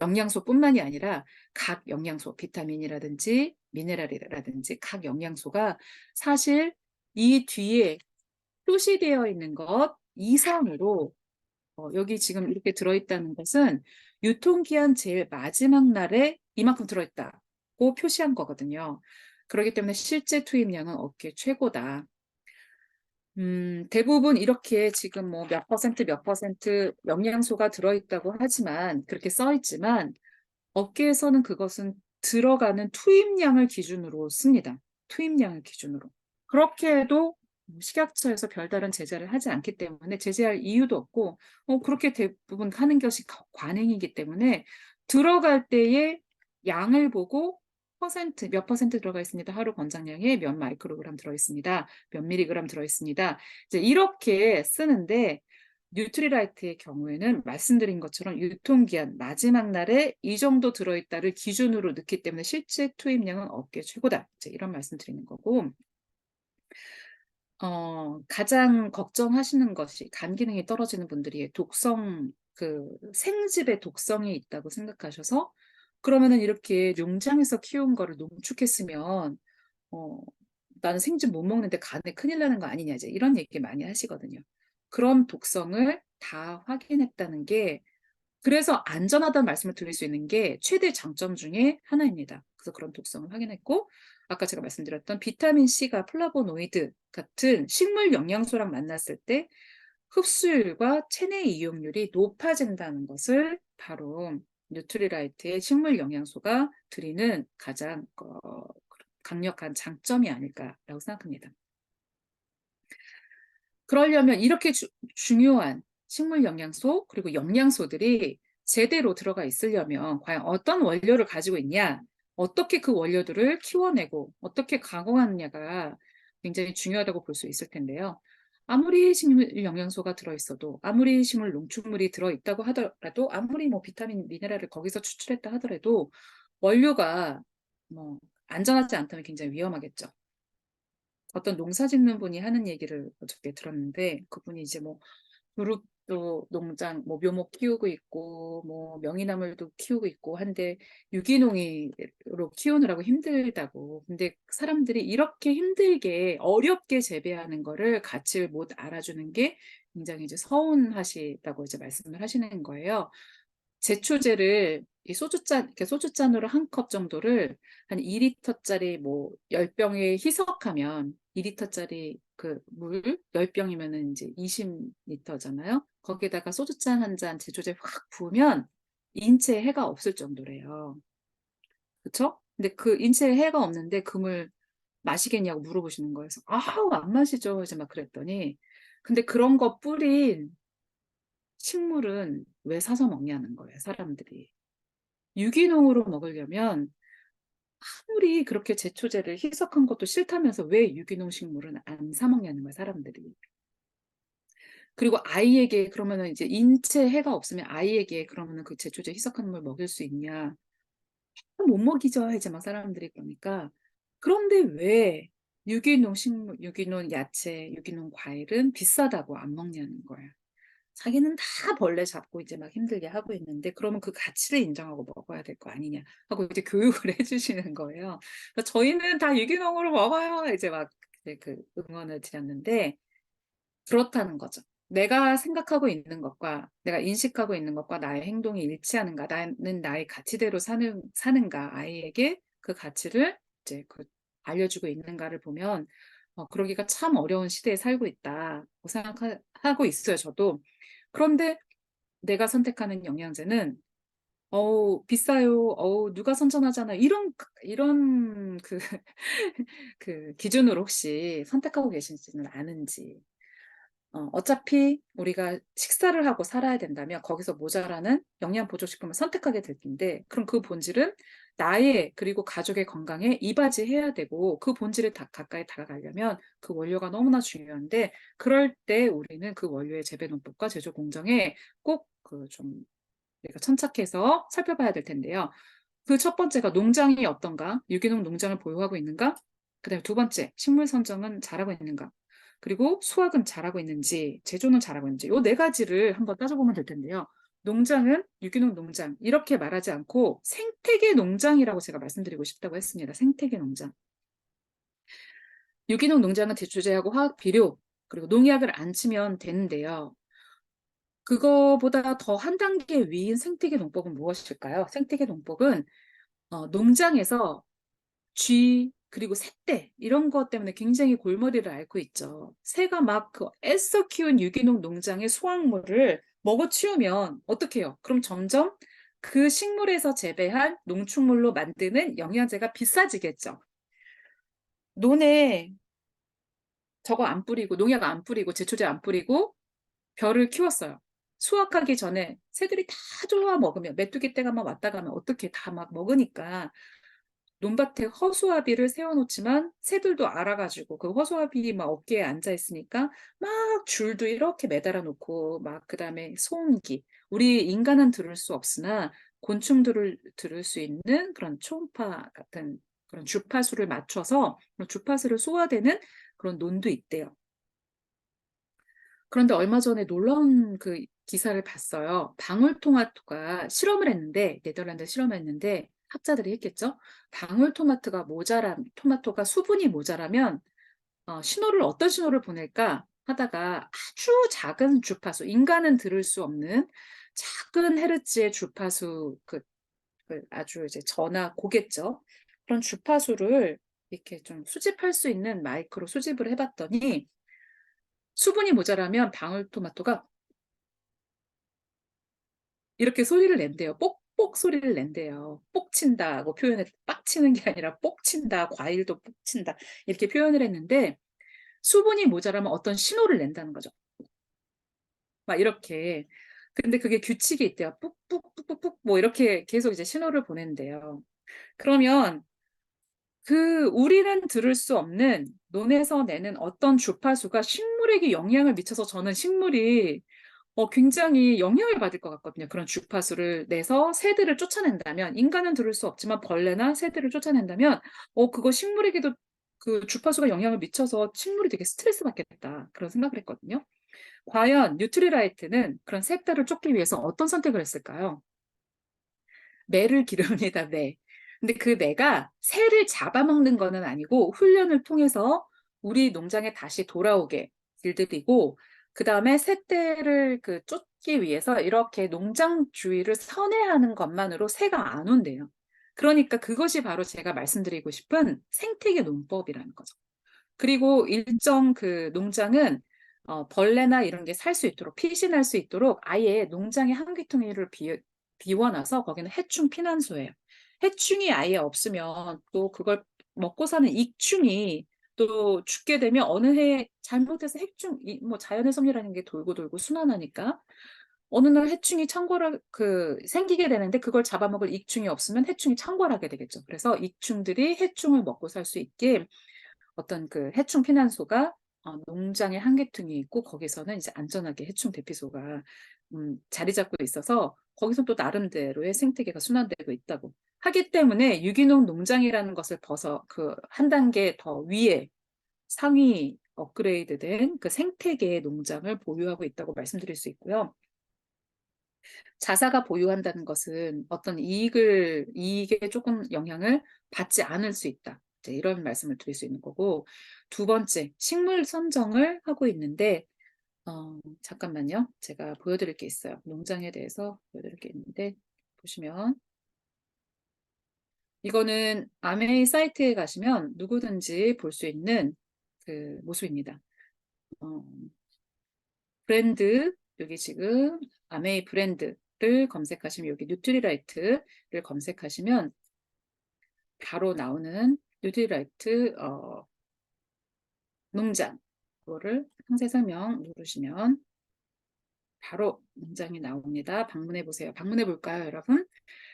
영양소뿐만이 아니라 각 영양소, 비타민이라든지 미네랄이라든지 각 영양소가 사실 이 뒤에 표시되어 있는 것 이상으로 여기 지금 이렇게 들어있다는 것은 유통기한 제일 마지막 날에 이만큼 들어있다고 표시한 거거든요. 그렇기 때문에 실제 투입량은 업계 최고다. 대부분 이렇게 지금 뭐 몇 퍼센트 영양소가 들어있다고 하지만 그렇게 써 있지만 업계에서는 그것은 들어가는 투입량을 기준으로 씁니다. 투입량을 기준으로. 그렇게 해도 식약처에서 별다른 제재를 하지 않기 때문에 제재할 이유도 없고 그렇게 대부분 하는 것이 관행이기 때문에 들어갈 때의 양을 보고 몇 퍼센트 들어가 있습니다. 하루 권장량에 몇 마이크로그램 들어있습니다. 몇 밀리그램 들어있습니다. 이제 이렇게 쓰는데 뉴트리라이트의 경우에는 말씀드린 것처럼 유통기한 마지막 날에 이 정도 들어있다를 기준으로 넣기 때문에 실제 투입량은 업계 최고다. 이제 이런 말씀 드리는 거고 가장 걱정하시는 것이 간 기능이 떨어지는 분들이 생즙에 독성이 있다고 생각하셔서 그러면은 이렇게 농장에서 키운 거를 농축했으면 어, 나는 생즙 못 먹는데 간에 큰일 나는 거 아니냐 이제 이런 얘기 많이 하시거든요. 그런 독성을 다 확인했다는 게 그래서 안전하다는 말씀을 드릴 수 있는 게 최대 장점 중에 하나입니다. 그래서 그런 독성을 확인했고 아까 제가 말씀드렸던 비타민 C가 플라보노이드 같은 식물 영양소랑 만났을 때 흡수율과 체내 이용률이 높아진다는 것을 바로 뉴트리라이트의 식물 영양소가 드리는 가장 강력한 장점이 아닐까라고 생각합니다. 그러려면 이렇게 중요한 식물 영양소 그리고 영양소들이 제대로 들어가 있으려면 과연 어떤 원료를 가지고 있냐, 어떻게 그 원료들을 키워내고 어떻게 가공하느냐가 굉장히 중요하다고 볼 수 있을 텐데요. 아무리 식물 영양소가 들어있어도 아무리 식물 농축물이 들어있다고 하더라도 아무리 뭐 비타민, 미네랄을 거기서 추출했다 하더라도 원료가 뭐 안전하지 않다면 굉장히 위험하겠죠. 어떤 농사 짓는 분이 하는 얘기를 어저께 들었는데 그분이 이제 뭐 두릅도 농장 뭐 묘목 키우고 있고 뭐 명이나물도 키우고 있고 한데 유기농으로 키우느라고 힘들다고. 근데 사람들이 이렇게 힘들게 어렵게 재배하는 거를 가치를 못 알아주는 게 굉장히 이제 서운하시다고 이제 말씀을 하시는 거예요. 제초제를 이 이렇게 소주잔으로 한 컵 정도를 한 2리터짜리 뭐 10병에 희석하면 2리터짜리 그 물 10병이면은 이제 20리터잖아요. 거기에다가 소주잔 한 잔 제초제 확 부으면 인체에 해가 없을 정도래요. 그쵸? 근데 그 인체에 해가 없는데 그 물 마시겠냐고 물어보시는 거예요. 그래서 아우 안 마시죠. 이제 막 그랬더니 근데 그런 거 뿌린 식물은 왜 사서 먹냐는 거예요, 사람들이. 유기농으로 먹으려면 아무리 그렇게 제초제를 희석한 것도 싫다면서 왜 유기농 식물은 안 사 먹냐는 거야, 사람들이. 그리고 아이에게 그러면은 이제 인체에 해가 없으면 아이에게 그러면은 그 제초제 희석한 물 먹일 수 있냐? 못 먹이죠. 이제 막 사람들이 그러니까. 그런데 왜 유기농 식물, 유기농 야채, 유기농 과일은 비싸다고 안 먹냐는 거야. 자기는 다 벌레 잡고 이제 막 힘들게 하고 있는데 그러면 그 가치를 인정하고 먹어야 될 거 아니냐 하고 이제 교육을 해주시는 거예요. 그래서 저희는 다 유기농으로 먹어요. 이제 막 이제 그 응원을 드렸는데 그렇다는 거죠. 내가 생각하고 있는 것과 내가 인식하고 있는 것과 나의 행동이 일치하는가, 나는 나의 가치대로 사는가, 아이에게 그 가치를 이제 알려주고 있는가를 보면 그러기가 참 어려운 시대에 살고 있다고 생각하고 있어요, 저도. 그런데 내가 선택하는 영양제는 어우 비싸요. 어우 누가 선전하잖아요. 이런 그 기준으로 혹시 선택하고 계신지는 아는지. 어차피 우리가 식사를 하고 살아야 된다면 거기서 모자라는 영양 보조식품을 선택하게 될 텐데 그럼 그 본질은 나의 그리고 가족의 건강에 이바지해야 되고 그 본질에 가까이 다가가려면 그 원료가 너무나 중요한데 그럴 때 우리는 그 원료의 재배 농법과 제조 공정에 꼭 그 좀 우리가 천착해서 살펴봐야 될 텐데요. 그 첫 번째가 농장이 어떤가? 유기농 농장을 보유하고 있는가? 그다음에 두 번째, 식물 선정은 잘하고 있는가? 그리고 수확은 잘하고 있는지, 제조는 잘하고 있는지, 요 네 가지를 한번 따져보면 될 텐데요. 농장은 유기농 농장 이렇게 말하지 않고 생태계 농장이라고 제가 말씀드리고 싶다고 했습니다. 생태계 농장. 유기농 농장은 대추제하고 화학 비료 그리고 농약을 안 치면 되는데요. 그거보다 더 한 단계 위인 생태계 농법은 무엇일까요? 생태계 농법은 농장에서 쥐 그리고 새떼 이런 것 때문에 굉장히 골머리를 앓고 있죠. 새가 막 그 애써 키운 유기농 농장의 수확물을 먹어치우면 어떡해요? 그럼 점점 그 식물에서 재배한 농축물로 만드는 영양제가 비싸지겠죠. 논에 저거 안 뿌리고 농약 안 뿌리고 제초제 안 뿌리고 벼를 키웠어요. 수확하기 전에 새들이 다 좋아 먹으면 메뚜기 떼가 막 왔다 가면 어떻게 다 막 먹으니까 논밭에 허수아비를 세워놓지만 새들도 알아가지고 그 허수아비 막 어깨에 앉아 있으니까 막 줄도 이렇게 매달아 놓고 막 그다음에 소음기 우리 인간은 들을 수 없으나 곤충들을 들을 수 있는 그런 초음파 같은 그런 주파수를 맞춰서 그런 주파수를 쏘아대는 그런 논도 있대요. 그런데 얼마 전에 놀라운 그 기사를 봤어요. 방울토마토가 실험을 했는데, 네덜란드 실험을 했는데, 학자들이 했겠죠? 토마토가 수분이 모자라면, 신호를 어떤 신호를 보낼까 하다가 아주 작은 주파수, 인간은 들을 수 없는 작은 헤르츠의 주파수, 그 아주 이제 전화 고겠죠? 그런 주파수를 이렇게 좀 수집할 수 있는 마이크로 수집을 해봤더니, 수분이 모자라면 방울토마토가 이렇게 소리를 낸대요. 뽁뽁 소리를 낸대요. 뽁친다고 빡치는 게 아니라 뽁친다, 과일도 뽁친다 이렇게 표현을 했는데 수분이 모자라면 어떤 신호를 낸다는 거죠. 막 이렇게. 근데 그게 규칙이 있대요. 뿍뿍뿍뿍 뭐 이렇게 계속 이제 신호를 보낸대요. 그러면 우리는 들을 수 없는 논에서 내는 어떤 주파수가 식물에게 영향을 미쳐서 저는 식물이 굉장히 영향을 받을 것 같거든요. 그런 주파수를 내서 새들을 쫓아낸다면, 인간은 들을 수 없지만 벌레나 새들을 쫓아낸다면, 그거 식물에게도 그 주파수가 영향을 미쳐서 식물이 되게 스트레스 받겠다. 그런 생각을 했거든요. 과연 뉴트리라이트는 그런 새들을 쫓기 위해서 어떤 선택을 했을까요? 매를 기릅니다, 매. 근데 그 매가 새를 잡아먹는 거는 아니고 훈련을 통해서 우리 농장에 다시 돌아오게 길들이고 그 다음에 새떼를 쫓기 위해서 이렇게 농장 주위를 선회하는 것만으로 새가 안 온대요. 그러니까 그것이 바로 제가 말씀드리고 싶은 생태계 농법이라는 거죠. 그리고 일정 그 농장은 벌레나 이런 게 살 수 있도록 피신할 수 있도록 아예 농장의 한 귀퉁이를 비워놔서 거기는 해충 피난소예요. 해충이 아예 없으면 또 그걸 먹고 사는 익충이 또 죽게 되면 어느 해에 잘못해서 뭐 자연의 섭리라는 게 돌고 돌고 순환하니까 어느 날 해충이 생기게 되는데 그걸 잡아먹을 익충이 없으면 해충이 창궐하게 되겠죠. 그래서 익충들이 해충을 먹고 살 수 있게 어떤 그 해충 피난소가 농장의 한 개퉁이 있고 거기서는 이제 안전하게 해충 대피소가 자리 잡고 있어서 거기서 또 나름대로의 생태계가 순환되고 있다고 하기 때문에 유기농 농장이라는 것을 벗어 그 한 단계 더 위에 상위 업그레이드된 그 생태계 농장을 보유하고 있다고 말씀드릴 수 있고요. 자사가 보유한다는 것은 어떤 이익에 조금 영향을 받지 않을 수 있다. 이제 이런 말씀을 드릴 수 있는 거고, 두 번째, 식물 선정을 하고 있는데, 잠깐만요. 제가 보여드릴 게 있어요. 농장에 대해서 보여드릴 게 있는데, 보시면, 이거는 아메이 사이트에 가시면 누구든지 볼 수 있는 그 모습입니다. 어, 브랜드, 여기 지금 아메이 브랜드를 검색하시면 여기 뉴트리라이트를 검색하시면 바로 나오는 뉴트리라이트 농장 그거를 상세 설명 누르시면 바로 농장이 나옵니다. 방문해 보세요. 방문해 볼까요, 여러분?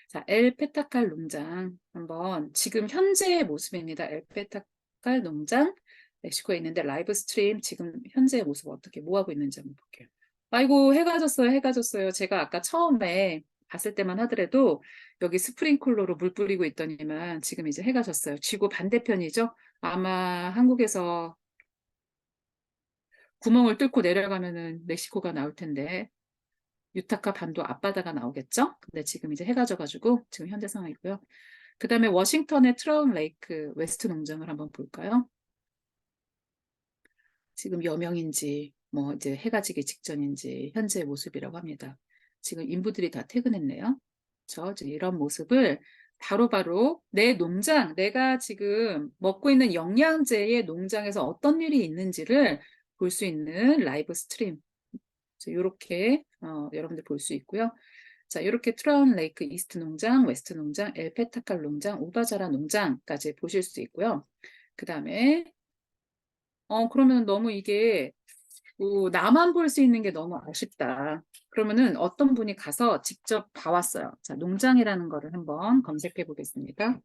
자, 엘페타칼 농장 한번 지금 현재의 모습입니다. 엘페타칼 농장 멕시코에 있는데 라이브 스트림 지금 현재의 모습 어떻게 뭐 하고 있는지 한번 볼게요. 아이고 해가 졌어요. 해가 졌어요. 제가 아까 처음에 봤을 때만 하더라도 여기 스프링클러로 물 뿌리고 있더니만 지금 이제 해가 졌어요. 지구 반대편이죠. 아마 한국에서 구멍을 뚫고 내려가면은 멕시코가 나올 텐데 유타카 반도 앞바다가 나오겠죠? 근데 지금 이제 해가 져가지고 지금 현재 상황이고요. 그 다음에 워싱턴의 트라운 레이크 웨스트 농장을 한번 볼까요? 지금 여명인지 뭐 이제 해가 지기 직전인지 현재의 모습이라고 합니다. 지금 인부들이 다 퇴근했네요. 그렇죠? 이런 모습을 바로바로 내 농장, 내가 지금 먹고 있는 영양제의 농장에서 어떤 일이 있는지를 볼 수 있는 라이브 스트림. 이렇게 여러분들 볼 수 있고요. 자, 이렇게 트라운 레이크 이스트 농장, 웨스트 농장, 엘페타칼 농장, 우바자라 농장까지 보실 수 있고요. 그 다음에 그러면 너무 이게 나만 볼 수 있는 게 너무 아쉽다. 그러면은 어떤 분이 가서 직접 봐왔어요. 자, 농장이라는 거를 한번 검색해 보겠습니다.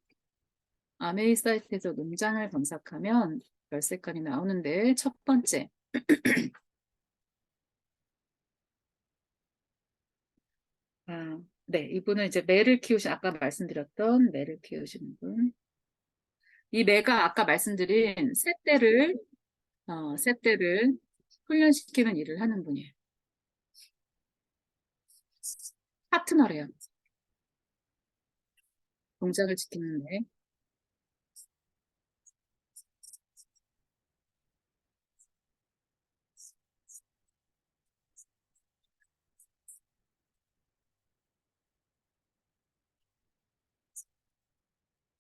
아메이 사이트에서 농장을 검색하면 열세 건이 나오는데 첫 번째 네, 이분은 이제 매를 키우신 아까 말씀드렸던 매를 키우시는 분. 이 매가 아까 말씀드린 새떼를 훈련시키는 일을 하는 분이에요. 파트너래요. 농장을 지키는데.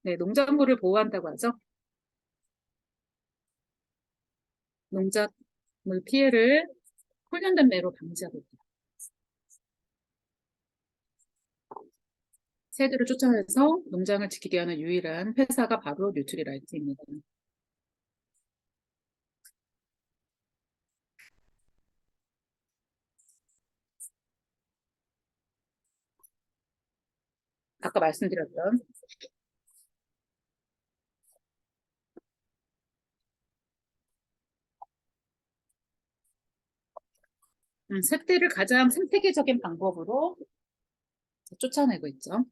네, 농작물을 보호한다고 하죠. 농작물 피해를 훈련된 매로 방지하고 있다. 새들을 쫓아내서 농장을 지키게 하는 유일한 회사가 바로 뉴트리라이트입니다. 아까 말씀드렸던 새떼를 가장 생태계적인 방법으로 쫓아내고 있죠.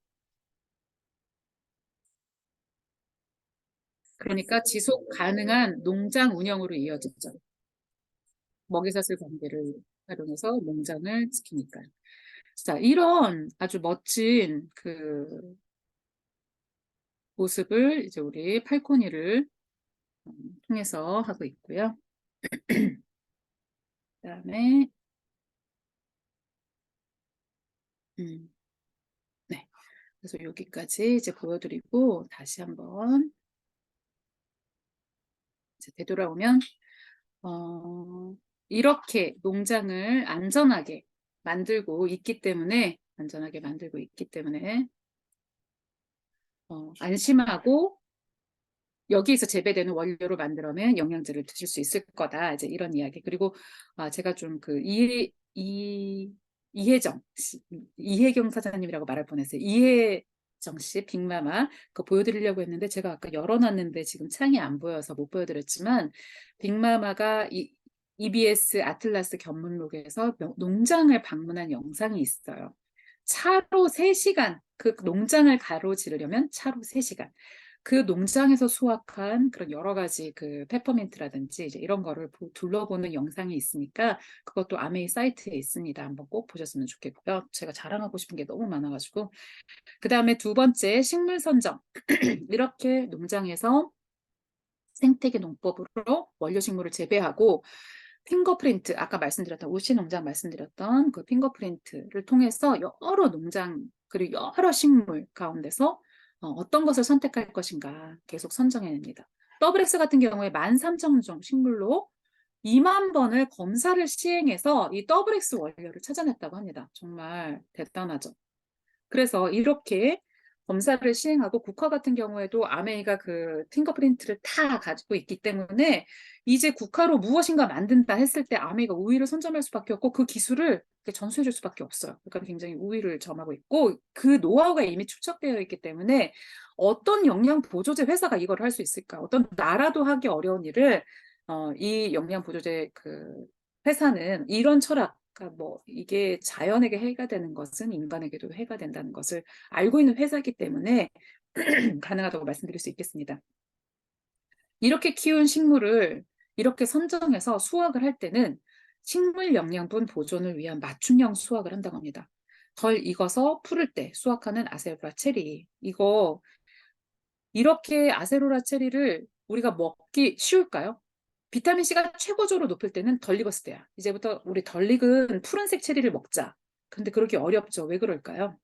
그러니까 지속 가능한 농장 운영으로 이어졌죠. 먹이사슬 관계를 활용해서 농장을 지키니까요. 자, 이런 아주 멋진 그 모습을 이제 우리 팔코니를 통해서 하고 있고요. 그다음에 네. 그래서 여기까지 이제 보여드리고 다시 한번 이제 되돌아오면 이렇게 농장을 안전하게 만들고 있기 때문에 안심하고 여기에서 재배되는 원료로 만들어낸 영양제를 드실 수 있을 거다. 이제 이런 이야기. 그리고 제가 좀 그 이혜경 사장님이라고 말할 뻔했어요. 정씨 빅마마 그거 보여드리려고 했는데 제가 아까 열어놨는데 지금 창이 안 보여서 못 보여드렸지만 빅마마가 EBS 아틀라스 견문록에서 농장을 방문한 영상이 있어요. 차로 3시간, 그 농장을 가로지르려면 차로 3시간. 그 농장에서 수확한 그런 여러 가지 그 페퍼민트라든지 이제 이런 거를 둘러보는 영상이 있으니까 그것도 아메이 사이트에 있습니다. 한번 꼭 보셨으면 좋겠고요. 제가 자랑하고 싶은 게 너무 많아가지고. 그 다음에 두 번째 식물 선정. 이렇게 농장에서 생태계 농법으로 원료 식물을 재배하고 핑거프린트, 아까 말씀드렸던 우시 농장 말씀드렸던 그 핑거프린트를 통해서 여러 농장 그리고 여러 식물 가운데서 어떤 것을 선택할 것인가 계속 선정해냅니다. WS 같은 경우에 13,000종 식물로 2만 번을 검사를 시행해서 이 WX 원료를 찾아냈다고 합니다. 정말 대단하죠. 그래서 이렇게 검사를 시행하고 국화 같은 경우에도 아메이가 그 핑거프린트를 다 가지고 있기 때문에 이제 국화로 무엇인가 만든다 했을 때 아메이가 우위를 선점할 수밖에 없고 그 기술을 전수해 줄 수밖에 없어요. 그러니까 굉장히 우위를 점하고 있고 그 노하우가 이미 축적되어 있기 때문에 어떤 영양 보조제 회사가 이걸 할 수 있을까? 어떤 나라도 하기 어려운 일을 이 영양 보조제 그 회사는 이런 철학 그러니까 뭐 이게 자연에게 해가 되는 것은 인간에게도 해가 된다는 것을 알고 있는 회사이기 때문에 가능하다고 말씀드릴 수 있겠습니다. 이렇게 키운 식물을 이렇게 선정해서 수확을 할 때는 식물 영양분 보존을 위한 맞춤형 수확을 한다고 합니다. 덜 익어서 푸를 때 수확하는 아세로라 체리. 이거 이렇게 아세로라 체리를 우리가 먹기 쉬울까요? 비타민C가 최고조로 높을 때는 덜 익었을 때야. 이제부터 우리 덜 익은 푸른색 체리를 먹자. 근데 그러기 어렵죠. 왜 그럴까요?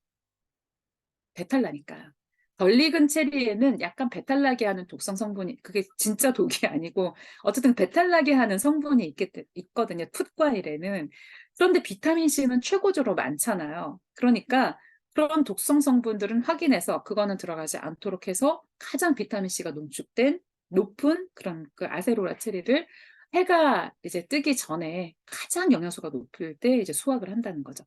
배탈 나니까. 덜 익은 체리에는 약간 배탈 나게 하는 독성 성분이, 그게 진짜 독이 아니고, 어쨌든 배탈 나게 하는 성분이 있거든요. 풋과일에는. 그런데 비타민C는 최고조로 많잖아요. 그러니까 그런 독성 성분들은 확인해서 그거는 들어가지 않도록 해서 가장 비타민C가 농축된 높은 그런 그 아세로라 체리를 해가 이제 뜨기 전에 가장 영양소가 높을 때 이제 수확을 한다는 거죠.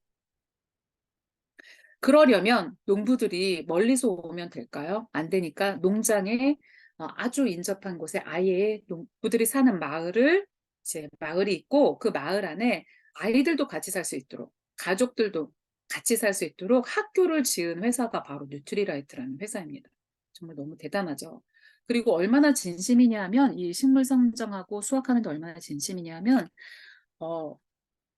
그러려면 농부들이 멀리서 오면 될까요? 안 되니까 농장에 아주 인접한 곳에 아예 농부들이 사는 마을을 이제 마을이 있고 그 마을 안에 아이들도 같이 살 수 있도록 가족들도 같이 살 수 있도록 학교를 지은 회사가 바로 뉴트리라이트라는 회사입니다. 정말 너무 대단하죠. 그리고 얼마나 진심이냐 하면 이 식물 선정하고 수확하는 데 얼마나 진심이냐 하면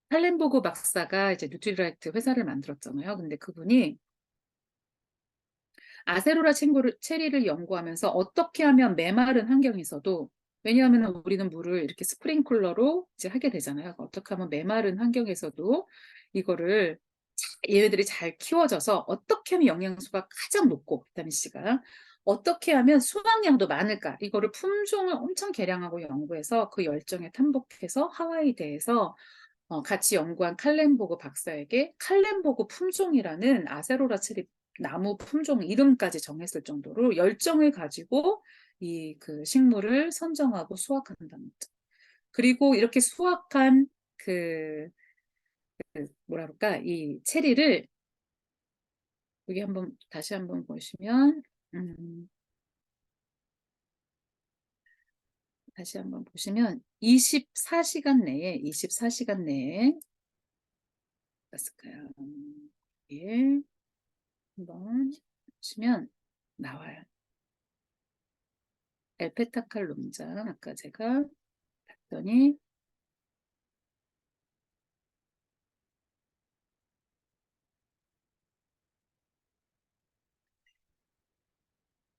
할렌보그 박사가 이제 뉴트리라이트 회사를 만들었잖아요. 근데 그분이 아세로라 체리를 연구하면서 어떻게 하면 메마른 환경에서도 왜냐하면 우리는 물을 이렇게 스프링클러로 이제 하게 되잖아요. 어떻게 하면 메마른 환경에서도 이거를 얘네들이 잘 키워져서 어떻게 하면 영양소가 가장 높고 비타민C가 어떻게 하면 수확량도 많을까 이거를 품종을 엄청 개량하고 연구해서 그 열정에 탐복해서 하와이대에서 같이 연구한 칼렌보그 박사에게 칼렌보그 품종이라는 아세로라 체리 나무 품종 이름까지 정했을 정도로 열정을 가지고 이 그 식물을 선정하고 수확한다는 거죠. 그리고 이렇게 수확한 뭐라 그럴까 이 체리를 여기 한번 다시 한번 보시면 다시 한번 보시면 24시간 내에 봤을까요? 예. 한번 보시면 나와요. 엘페타칼 농장 아까 제가 봤더니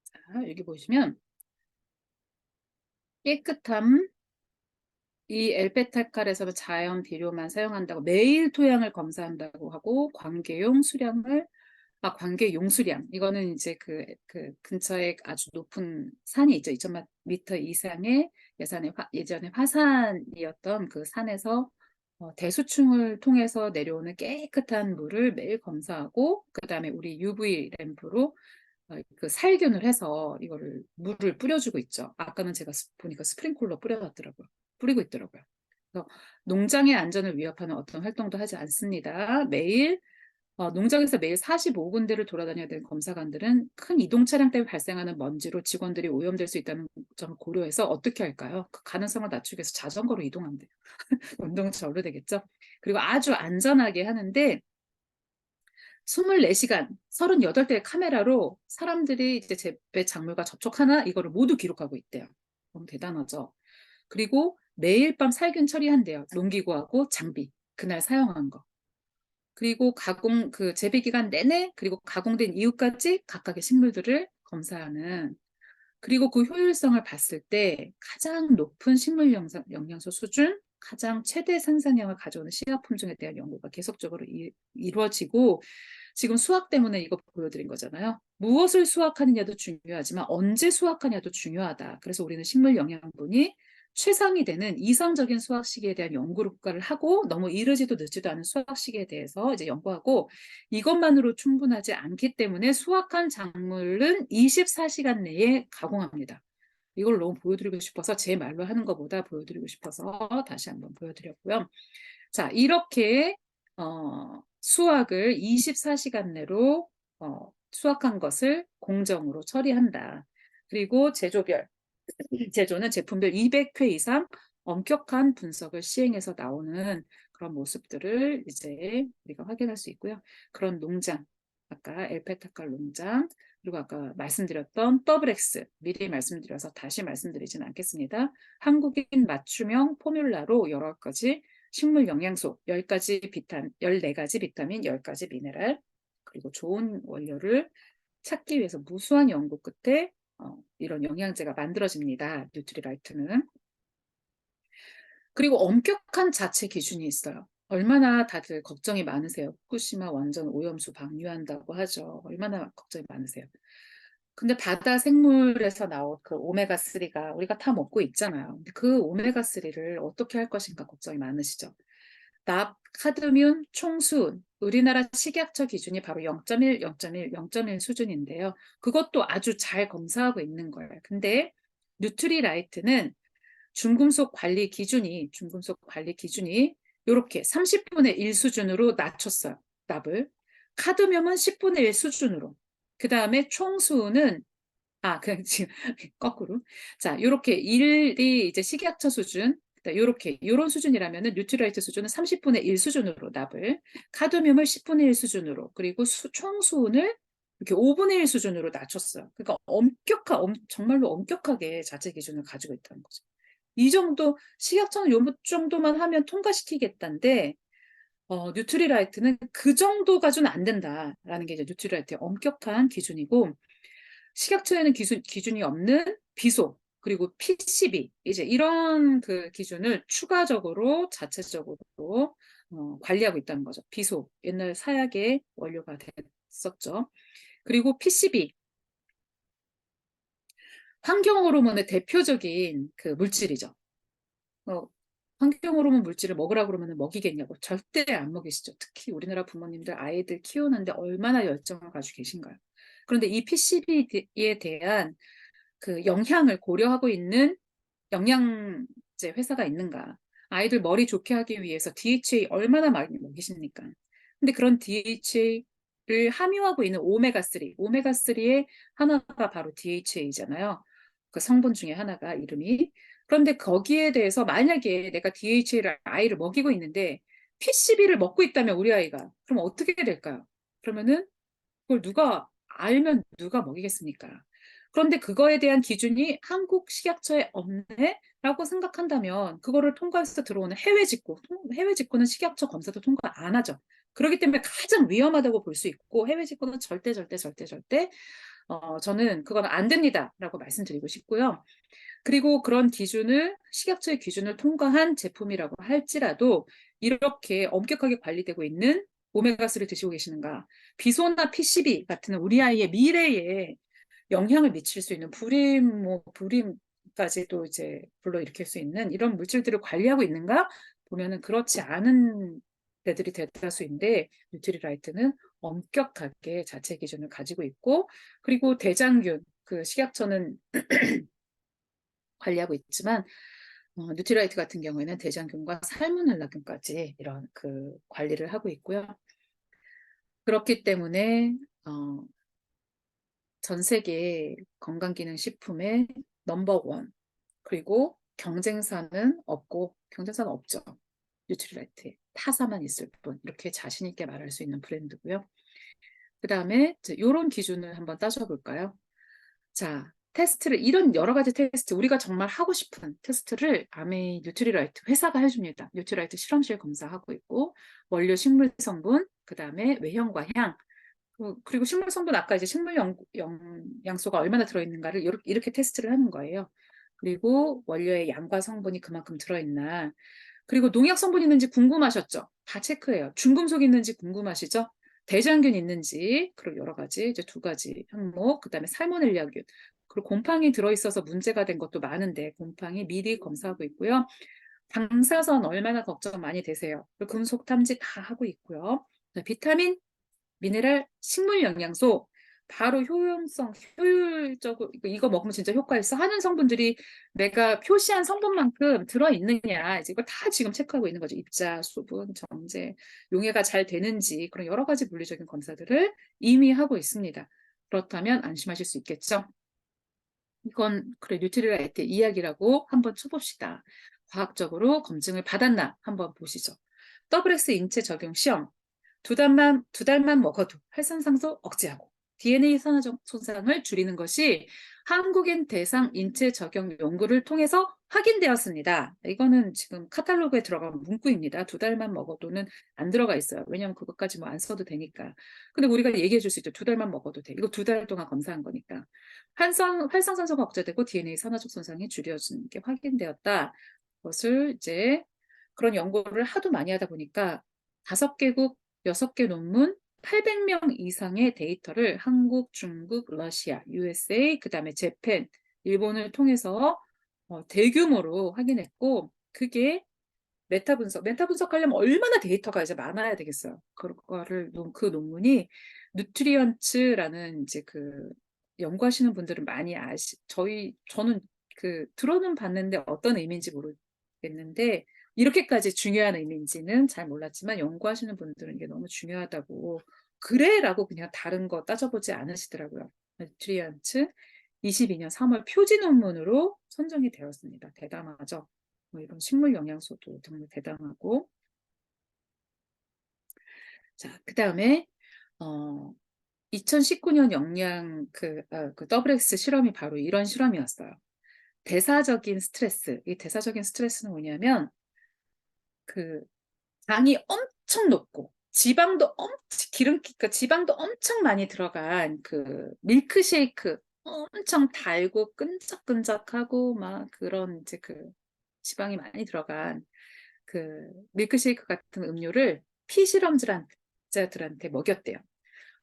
자, 여기 보시면 깨끗함 이 엘페타칼에서는 자연 비료만 사용한다고 매일 토양을 검사한다고 하고 관계용 수량 이거는 이제 그 근처에 아주 높은 산이 있죠. 2,000m 이상의 예전에 화산이었던 그 산에서 대수층을 통해서 내려오는 깨끗한 물을 매일 검사하고 그다음에 우리 UV 램프로 그 살균을 해서 이거를 물을 뿌려주고 있죠. 아까는 제가 보니까 스프링클러 뿌리고 있더라고요. 그래서 농장의 안전을 위협하는 어떤 활동도 하지 않습니다. 매일 농장에서 매일 45군데를 돌아다녀야 되는 검사관들은 큰 이동 차량 때문에 발생하는 먼지로 직원들이 오염될 수 있다는 점을 고려해서 어떻게 할까요? 그 가능성을 낮추기 위해서 자전거로 이동한대요. 운동 절로 되겠죠. 그리고 아주 안전하게 하는데 24시간 38대의 카메라로 사람들이 이제 재배 작물과 접촉하나 이거를 모두 기록하고 있대요. 너무 대단하죠. 그리고 매일 밤 살균 처리한대요. 농기구하고 장비, 그날 사용한 거. 그리고 그 재배 기간 내내 그리고 가공된 이후까지 각각의 식물들을 검사하는, 그리고 그 효율성을 봤을 때 가장 높은 식물 영양소 수준, 가장 최대 생산량을 가져오는 씨앗 품종에 대한 연구가 계속적으로 이루어지고, 지금 수학 때문에 이거 보여드린 거잖아요. 무엇을 수확하느냐도 중요하지만 언제 수확하냐도 중요하다. 그래서 우리는 식물 영양분이 최상이 되는 이상적인 수확 시기에 대한 연구를 하고, 너무 이르지도 늦지도 않은 수확 시기에 대해서 이제 연구하고, 이것만으로 충분하지 않기 때문에 수확한 작물은 24시간 내에 가공합니다. 이걸 너무 보여드리고 싶어서 제 말로 하는 것보다 보여드리고 싶어서 다시 한번 보여드렸고요. 자, 이렇게 수확을 24시간 내로 수확한 것을 공정으로 처리한다. 그리고 제조는 제품별 200회 이상 엄격한 분석을 시행해서 나오는 그런 모습들을 이제 우리가 확인할 수 있고요. 그런 농장, 아까 엘페타칼 농장, 그리고 아까 말씀드렸던 더블X, 미리 말씀드려서 다시 말씀드리진 않겠습니다. 한국인 맞춤형 포뮬라로 여러 가지 식물 영양소 14가지 비타민, 10가지 미네랄, 그리고 좋은 원료를 찾기 위해서 무수한 연구 끝에 이런 영양제가 만들어집니다. 뉴트리라이트는. 그리고 엄격한 자체 기준이 있어요. 얼마나 다들 걱정이 많으세요. 후쿠시마 원전 오염수 방류한다고 하죠. 얼마나 걱정이 많으세요. 근데 바다 생물에서 나온 그 오메가3가 우리가 다 먹고 있잖아요. 근데 그 오메가3를 어떻게 할 것인가 걱정이 많으시죠. 납, 카드뮴, 총수은, 우리나라 식약처 기준이 바로 0.1, 0.1, 0.1 수준인데요. 그것도 아주 잘 검사하고 있는 거예요. 근데 뉴트리라이트는 중금속 관리 기준이 이렇게 30분의 1 수준으로 낮췄어요. 납을. 카드뮴은 10분의 1 수준으로. 그 다음에 총수는 그냥 지금 거꾸로. 자, 요렇게 1이 이제 식약처 수준, 요렇게, 요런 수준이라면은 뉴트라이트 수준은 30분의 1 수준으로 납을, 카드뮴을 10분의 1 수준으로, 그리고 총수은을 이렇게 5분의 1 수준으로 낮췄어요. 그러니까 정말로 엄격하게 자체 기준을 가지고 있다는 거죠. 이 정도, 식약처는 요 정도만 하면 통과시키겠다는데, 뉴트리라이트는 그 정도 가지고는 안 된다라는 게 이제 뉴트리라이트의 엄격한 기준이고, 식약처에는 기준이 없는 비소, 그리고 PCB, 이제 이런 그 기준을 추가적으로 자체적으로 관리하고 있다는 거죠. 비소, 옛날 사약의 원료가 됐었죠. 그리고 PCB, 환경 호르몬의 대표적인 그 물질이죠. 환경 호르몬 물질을 먹으라 그러면 먹이겠냐고. 절대 안 먹이시죠. 특히 우리나라 부모님들 아이들 키우는데 얼마나 열정을 가지고 계신가요? 그런데 이 PCB에 대한 그 영향을 고려하고 있는 영양제 회사가 있는가? 아이들 머리 좋게 하기 위해서 DHA 얼마나 많이 먹이십니까? 근데 그런 DHA를 함유하고 있는 오메가3의 하나가 바로 DHA잖아요. 그 성분 중에 하나가 이름이. 그런데 거기에 대해서 만약에 내가 DHA를 아이를 먹이고 있는데 PCB를 먹고 있다면 우리 아이가 그럼 어떻게 될까요? 그러면은 그걸 누가 알면 누가 먹이겠습니까? 그런데 그거에 대한 기준이 한국 식약처에 없네라고 생각한다면 그거를 통과해서 들어오는 해외 직구는 식약처 검사도 통과 안 하죠. 그렇기 때문에 가장 위험하다고 볼 수 있고, 해외 직구는 절대 저는 그건 안 됩니다라고 말씀드리고 싶고요. 그리고 그런 식약처의 기준을 통과한 제품이라고 할지라도 이렇게 엄격하게 관리되고 있는 오메가3를 드시고 계시는가? 비소나 PCB 같은 우리 아이의 미래에 영향을 미칠 수 있는 불임까지도 이제 불러일으킬 수 있는 이런 물질들을 관리하고 있는가? 보면은 그렇지 않은 데들이 대다수인데, 뉴트리라이트는 엄격하게 자체 기준을 가지고 있고, 그리고 대장균, 그 식약처는 관리하고 있지만 뉴트리라이트 같은 경우에는 대장균과 살모넬라균까지 이런 그 관리를 하고 있고요. 그렇기 때문에 전 세계 건강기능식품의 넘버원, 그리고 경쟁사는 없고, 경쟁사는 없죠. 뉴트리라이트에 타사만 있을 뿐, 이렇게 자신 있게 말할 수 있는 브랜드고요. 그 다음에 이런 기준을 한번 따져볼까요? 자, 테스트를, 이런 여러 가지 테스트, 우리가 정말 하고 싶은 테스트를 아메이 뉴트리라이트 회사가 해줍니다. 뉴트리라이트 실험실 검사하고 있고, 원료 식물 성분, 그 다음에 외형과 향, 그리고 식물 성분, 아까 이제 식물 영양소가 얼마나 들어있는가를 이렇게 테스트를 하는 거예요. 그리고 원료의 양과 성분이 그만큼 들어있나. 그리고 농약 성분 있는지 궁금하셨죠? 다 체크해요. 중금속 있는지 궁금하시죠? 대장균 있는지, 그리고 여러 가지, 이제 두 가지 항목, 그 다음에 살모넬라균, 그리고 곰팡이 들어있어서 문제가 된 것도 많은데, 곰팡이 미리 검사하고 있고요. 방사선 얼마나 걱정 많이 되세요? 금속 탐지 다 하고 있고요. 비타민, 미네랄, 식물 영양소, 바로 효용성, 효율적으로 이거 먹으면 진짜 효과 있어 하는 성분들이 내가 표시한 성분만큼 들어있느냐, 이제 이걸 다 지금 체크하고 있는 거죠. 입자, 수분, 정제, 용해가 잘 되는지, 그런 여러 가지 물리적인 검사들을 이미 하고 있습니다. 그렇다면 안심하실 수 있겠죠? 이건 그래 뉴트리라이트 이야기라고 한번 쳐봅시다. 과학적으로 검증을 받았나 한번 보시죠. WS 인체 적용 시험. 두 달만 먹어도 활성산소 억제하고 DNA 산화적 손상을 줄이는 것이 한국인 대상 인체 적용 연구를 통해서 확인되었습니다. 이거는 지금 카탈로그에 들어간 문구입니다. 두 달만 먹어도는 안 들어가 있어요. 왜냐하면 그것까지 뭐 안 써도 되니까. 근데 우리가 얘기해 줄 수 있죠. 두 달만 먹어도 돼. 이거 두 달 동안 검사한 거니까. 활성산소가 억제되고 DNA 산화적 손상이 줄여지는 게 확인되었다. 그것을 이제 그런 연구를 하도 많이 하다 보니까 5개국 6개 논문 800명 이상의 데이터를 한국, 중국, 러시아, USA, 그 다음에 재팬, 일본을 통해서 대규모로 확인했고, 그게 메타 분석하려면 얼마나 데이터가 이제 많아야 되겠어요. 그 논문이 누트리언츠라는 이제 그 연구하시는 분들은 많이 저는 들어는 봤는데 어떤 의미인지 모르겠는데, 이렇게까지 중요한 의미인지는 잘 몰랐지만 연구하시는 분들은 이게 너무 중요하다고 그래라고 그냥 다른 거 따져보지 않으시더라고요. 뉴트리언츠 22년 3월 표지 논문으로 선정이 되었습니다. 대단하죠. 뭐 이런 식물 영양소도 정말 대단하고. 자, 그 다음에 2019년 그 WX 실험이 바로 이런 실험이었어요. 대사적인 스트레스. 이 대사적인 스트레스는 뭐냐면 그 당이 엄청 높고 지방도 기름기가 지방도 엄청 많이 들어간 그 밀크쉐이크, 엄청 달고 끈적끈적하고 막 그런 이제 그 지방이 많이 들어간 그 밀크쉐이크 같은 음료를 피실험자들한테 먹였대요.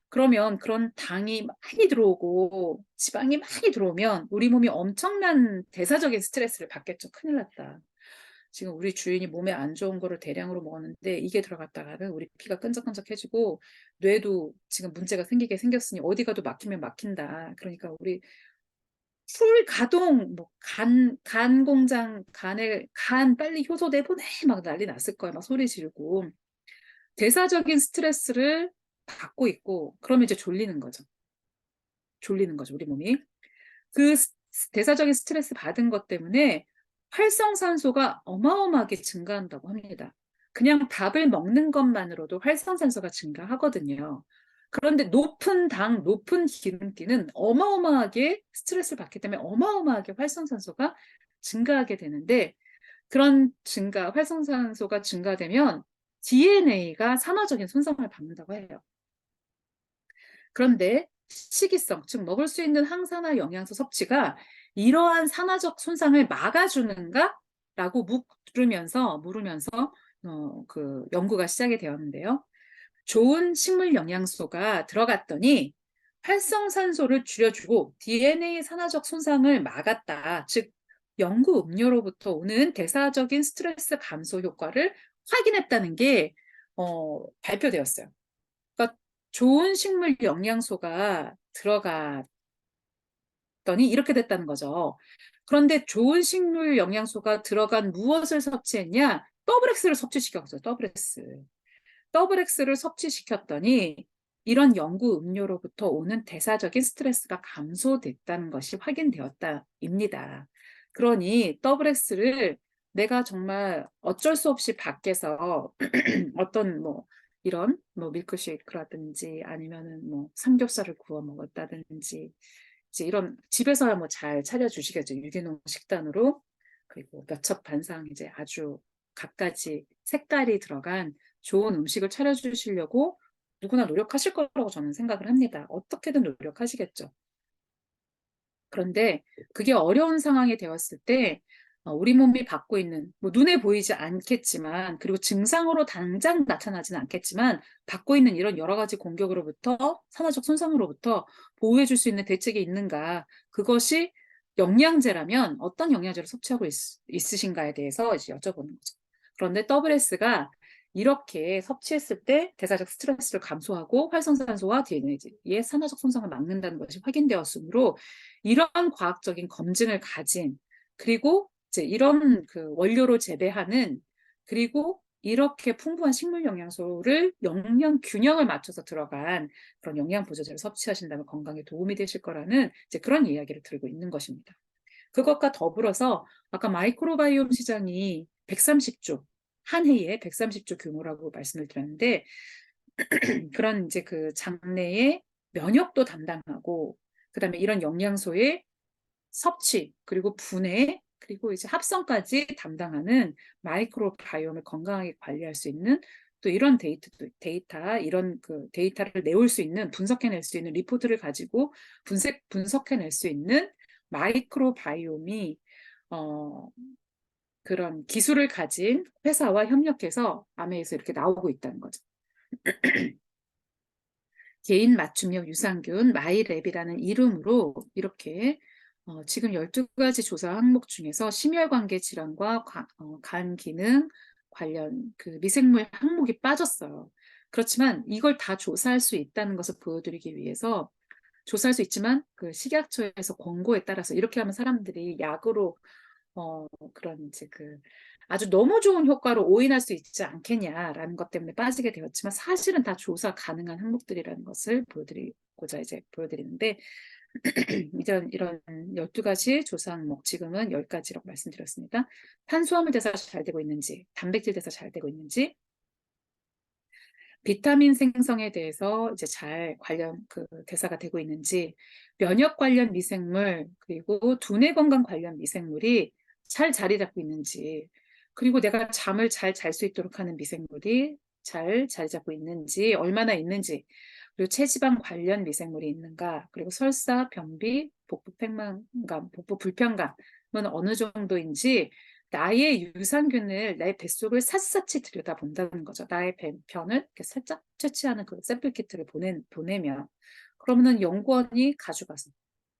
그러면 그런 당이 많이 들어오고 지방이 많이 들어오면 우리 몸이 엄청난 대사적인 스트레스를 받겠죠. 큰일 났다. 지금 우리 주인이 몸에 안 좋은 거를 대량으로 먹었는데 이게 들어갔다가는 우리 피가 끈적끈적해지고 뇌도 지금 문제가 생기게 생겼으니 어디 가도 막히면 막힌다. 그러니까 우리 풀 가동, 뭐 간 공장, 간 빨리 효소 내보내 막 난리 났을 거야. 막 소리 지르고 대사적인 스트레스를 받고 있고 그러면 이제 졸리는 거죠, 우리 몸이. 그 대사적인 스트레스 받은 것 때문에 활성산소가 어마어마하게 증가한다고 합니다. 그냥 밥을 먹는 것만으로도 활성산소가 증가하거든요. 그런데 높은 당, 높은 기름기는 어마어마하게 스트레스를 받기 때문에 어마어마하게 활성산소가 증가하게 되는데 그런 활성산소가 증가되면 DNA가 산화적인 손상을 받는다고 해요. 그런데 식이성, 즉 먹을 수 있는 항산화 영양소 섭취가 이러한 산화적 손상을 막아주는가? 라고 물으면서 그 연구가 시작이 되었는데요. 좋은 식물 영양소가 들어갔더니 활성산소를 줄여주고 DNA 산화적 손상을 막았다. 즉 연구 음료로부터 오는 대사적인 스트레스 감소 효과를 확인했다는 게 발표되었어요. 그러니까 좋은 식물 영양소가 들어갔더니 이렇게 됐다는 거죠. 그런데 좋은 식물 영양소가 들어간 무엇을 섭취했냐? WX를 섭취시켰어요. WX. WX를 섭취시켰더니 이런 연구 음료로부터 오는 대사적인 스트레스가 감소됐다는 것이 확인되었다입니다. 그러니 더블 X를 내가 정말 어쩔 수 없이 밖에서 어떤 뭐 이런 뭐 밀크쉐이크라든지 아니면은 뭐 삼겹살을 구워 먹었다든지 이제 이런 집에서야 뭐 잘 차려주시겠죠. 유기농 식단으로. 그리고 몇 첩 반상 이제 아주 갖가지 색깔이 들어간 좋은 음식을 차려주시려고 누구나 노력하실 거라고 저는 생각을 합니다. 어떻게든 노력하시겠죠. 그런데 그게 어려운 상황이 되었을 때 우리 몸이 받고 있는 뭐 눈에 보이지 않겠지만 그리고 증상으로 당장 나타나지는 않겠지만 받고 있는 이런 여러 가지 공격으로부터 산화적 손상으로부터 보호해 줄 수 있는 대책이 있는가 그것이 영양제라면 어떤 영양제를 섭취하고 있으신가에 대해서 이제 여쭤보는 거죠. 그런데 WS가 이렇게 섭취했을 때 대사적 스트레스를 감소하고 활성산소와 DNA의 산화적 손상을 막는다는 것이 확인되었으므로 이런 과학적인 검증을 가진 그리고 이제 이런 그 원료로 재배하는 그리고 이렇게 풍부한 식물 영양소를 영양 균형을 맞춰서 들어간 그런 영양 보조제를 섭취하신다면 건강에 도움이 되실 거라는 이제 그런 이야기를 들고 있는 것입니다. 그것과 더불어서 아까 마이크로바이옴 시장이 130조 한 해에 130조 규모라고 말씀을 드렸는데 그런 이제 그 장내의 면역도 담당하고 그다음에 이런 영양소의 섭취 그리고 분해 그리고 이제 합성까지 담당하는 마이크로바이옴을 건강하게 관리할 수 있는 또 이런 이런 그 데이터를 내올 수 있는 분석해낼 수 있는 리포트를 가지고 분석해낼 수 있는 마이크로바이옴이 그런 기술을 가진 회사와 협력해서 암에서 이렇게 나오고 있다는 거죠. 개인 맞춤형 유산균 마이랩이라는 이름으로 이렇게 지금 12가지 조사 항목 중에서 심혈관계 질환과 간 기능 관련 그 미생물 항목이 빠졌어요. 그렇지만 이걸 다 조사할 수 있다는 것을 보여드리기 위해서 조사할 수 있지만 그 식약처에서 권고에 따라서 이렇게 하면 사람들이 약으로 그런 이제 그 아주 너무 좋은 효과로 오인할 수 있지 않겠냐라는 것 때문에 빠지게 되었지만 사실은 다 조사 가능한 항목들이라는 것을 보여드리고자 이제 보여드리는데 이런 12가지 조사 항목 지금은 10가지라고 말씀드렸습니다. 탄수화물 대사가 잘 되고 있는지, 단백질 대사 잘 되고 있는지, 비타민 생성에 대해서 이제 잘 관련 그 대사가 되고 있는지, 면역 관련 미생물, 그리고 두뇌 건강 관련 미생물이 잘 자리 잡고 있는지, 그리고 내가 잠을 잘 잘 수 있도록 하는 미생물이 잘 자리 잡고 있는지, 얼마나 있는지, 그리고 체지방 관련 미생물이 있는가, 그리고 설사, 변비, 복부 팽만감, 복부 불편감은 어느 정도인지 나의 유산균을 내 뱃속을 샅샅이 들여다본다는 거죠. 나의 변을 이렇게 살짝 채취하는 그 샘플 키트를 보내면 그러면은 연구원이 가져가서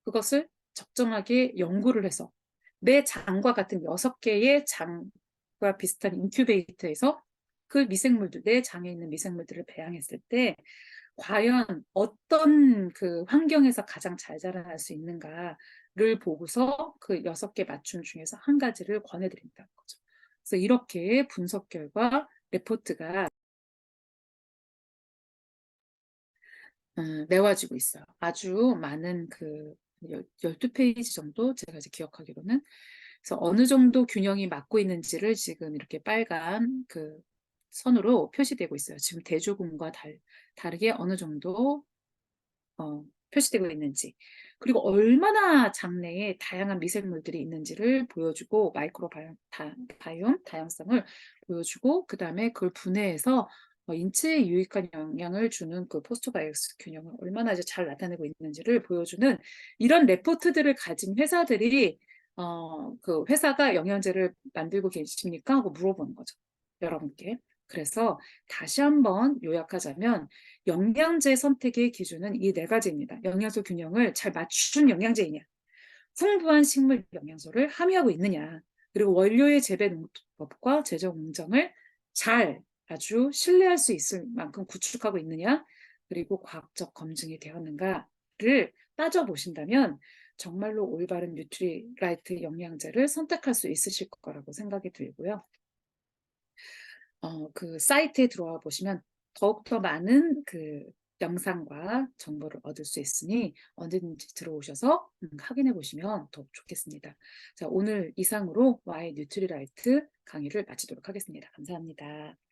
그것을 적정하게 연구를 해서 내 장과 같은 6개의 장과 비슷한 인큐베이터에서 그 미생물들, 내 장에 있는 미생물들을 배양했을 때 과연 어떤 그 환경에서 가장 잘 자라날 수 있는가를 보고서 그 6개 맞춤 중에서 한 가지를 권해드린다는 거죠. 그래서 이렇게 분석 결과 레포트가 내와지고 있어요. 아주 많은 그 12페이지 정도 제가 이제 기억하기로는 그래서 어느 정도 균형이 맞고 있는지를 지금 이렇게 빨간 그 선으로 표시되고 있어요. 지금 대조군과 다르게 어느 정도 표시되고 있는지 그리고 얼마나 장내에 다양한 미생물들이 있는지를 보여주고 마이크로바이옴 다양성을 보여주고 그 다음에 그걸 분해해서 인체에 유익한 영향을 주는 그 포스트바이오스 균형을 얼마나 이제 잘 나타내고 있는지를 보여주는 이런 레포트들을 가진 회사들이 그 회사가 영양제를 만들고 계십니까? 하고 물어보는 거죠. 여러분께. 그래서 다시 한번 요약하자면 영양제 선택의 기준은 이 4가지입니다. 영양소 균형을 잘 맞춘 영양제이냐, 풍부한 식물 영양소를 함유하고 있느냐, 그리고 원료의 재배 농법과 제조 공정을 잘 아주 신뢰할 수 있을 만큼 구축하고 있느냐, 그리고 과학적 검증이 되었는가를 따져보신다면 정말로 올바른 뉴트리라이트 영양제를 선택할 수 있으실 거라고 생각이 들고요. 그 사이트에 들어와 보시면 더욱더 많은 그 영상과 정보를 얻을 수 있으니 언제든지 들어오셔서 확인해 보시면 더욱 좋겠습니다. 자, 오늘 이상으로 Y 뉴트리라이트 강의를 마치도록 하겠습니다. 감사합니다.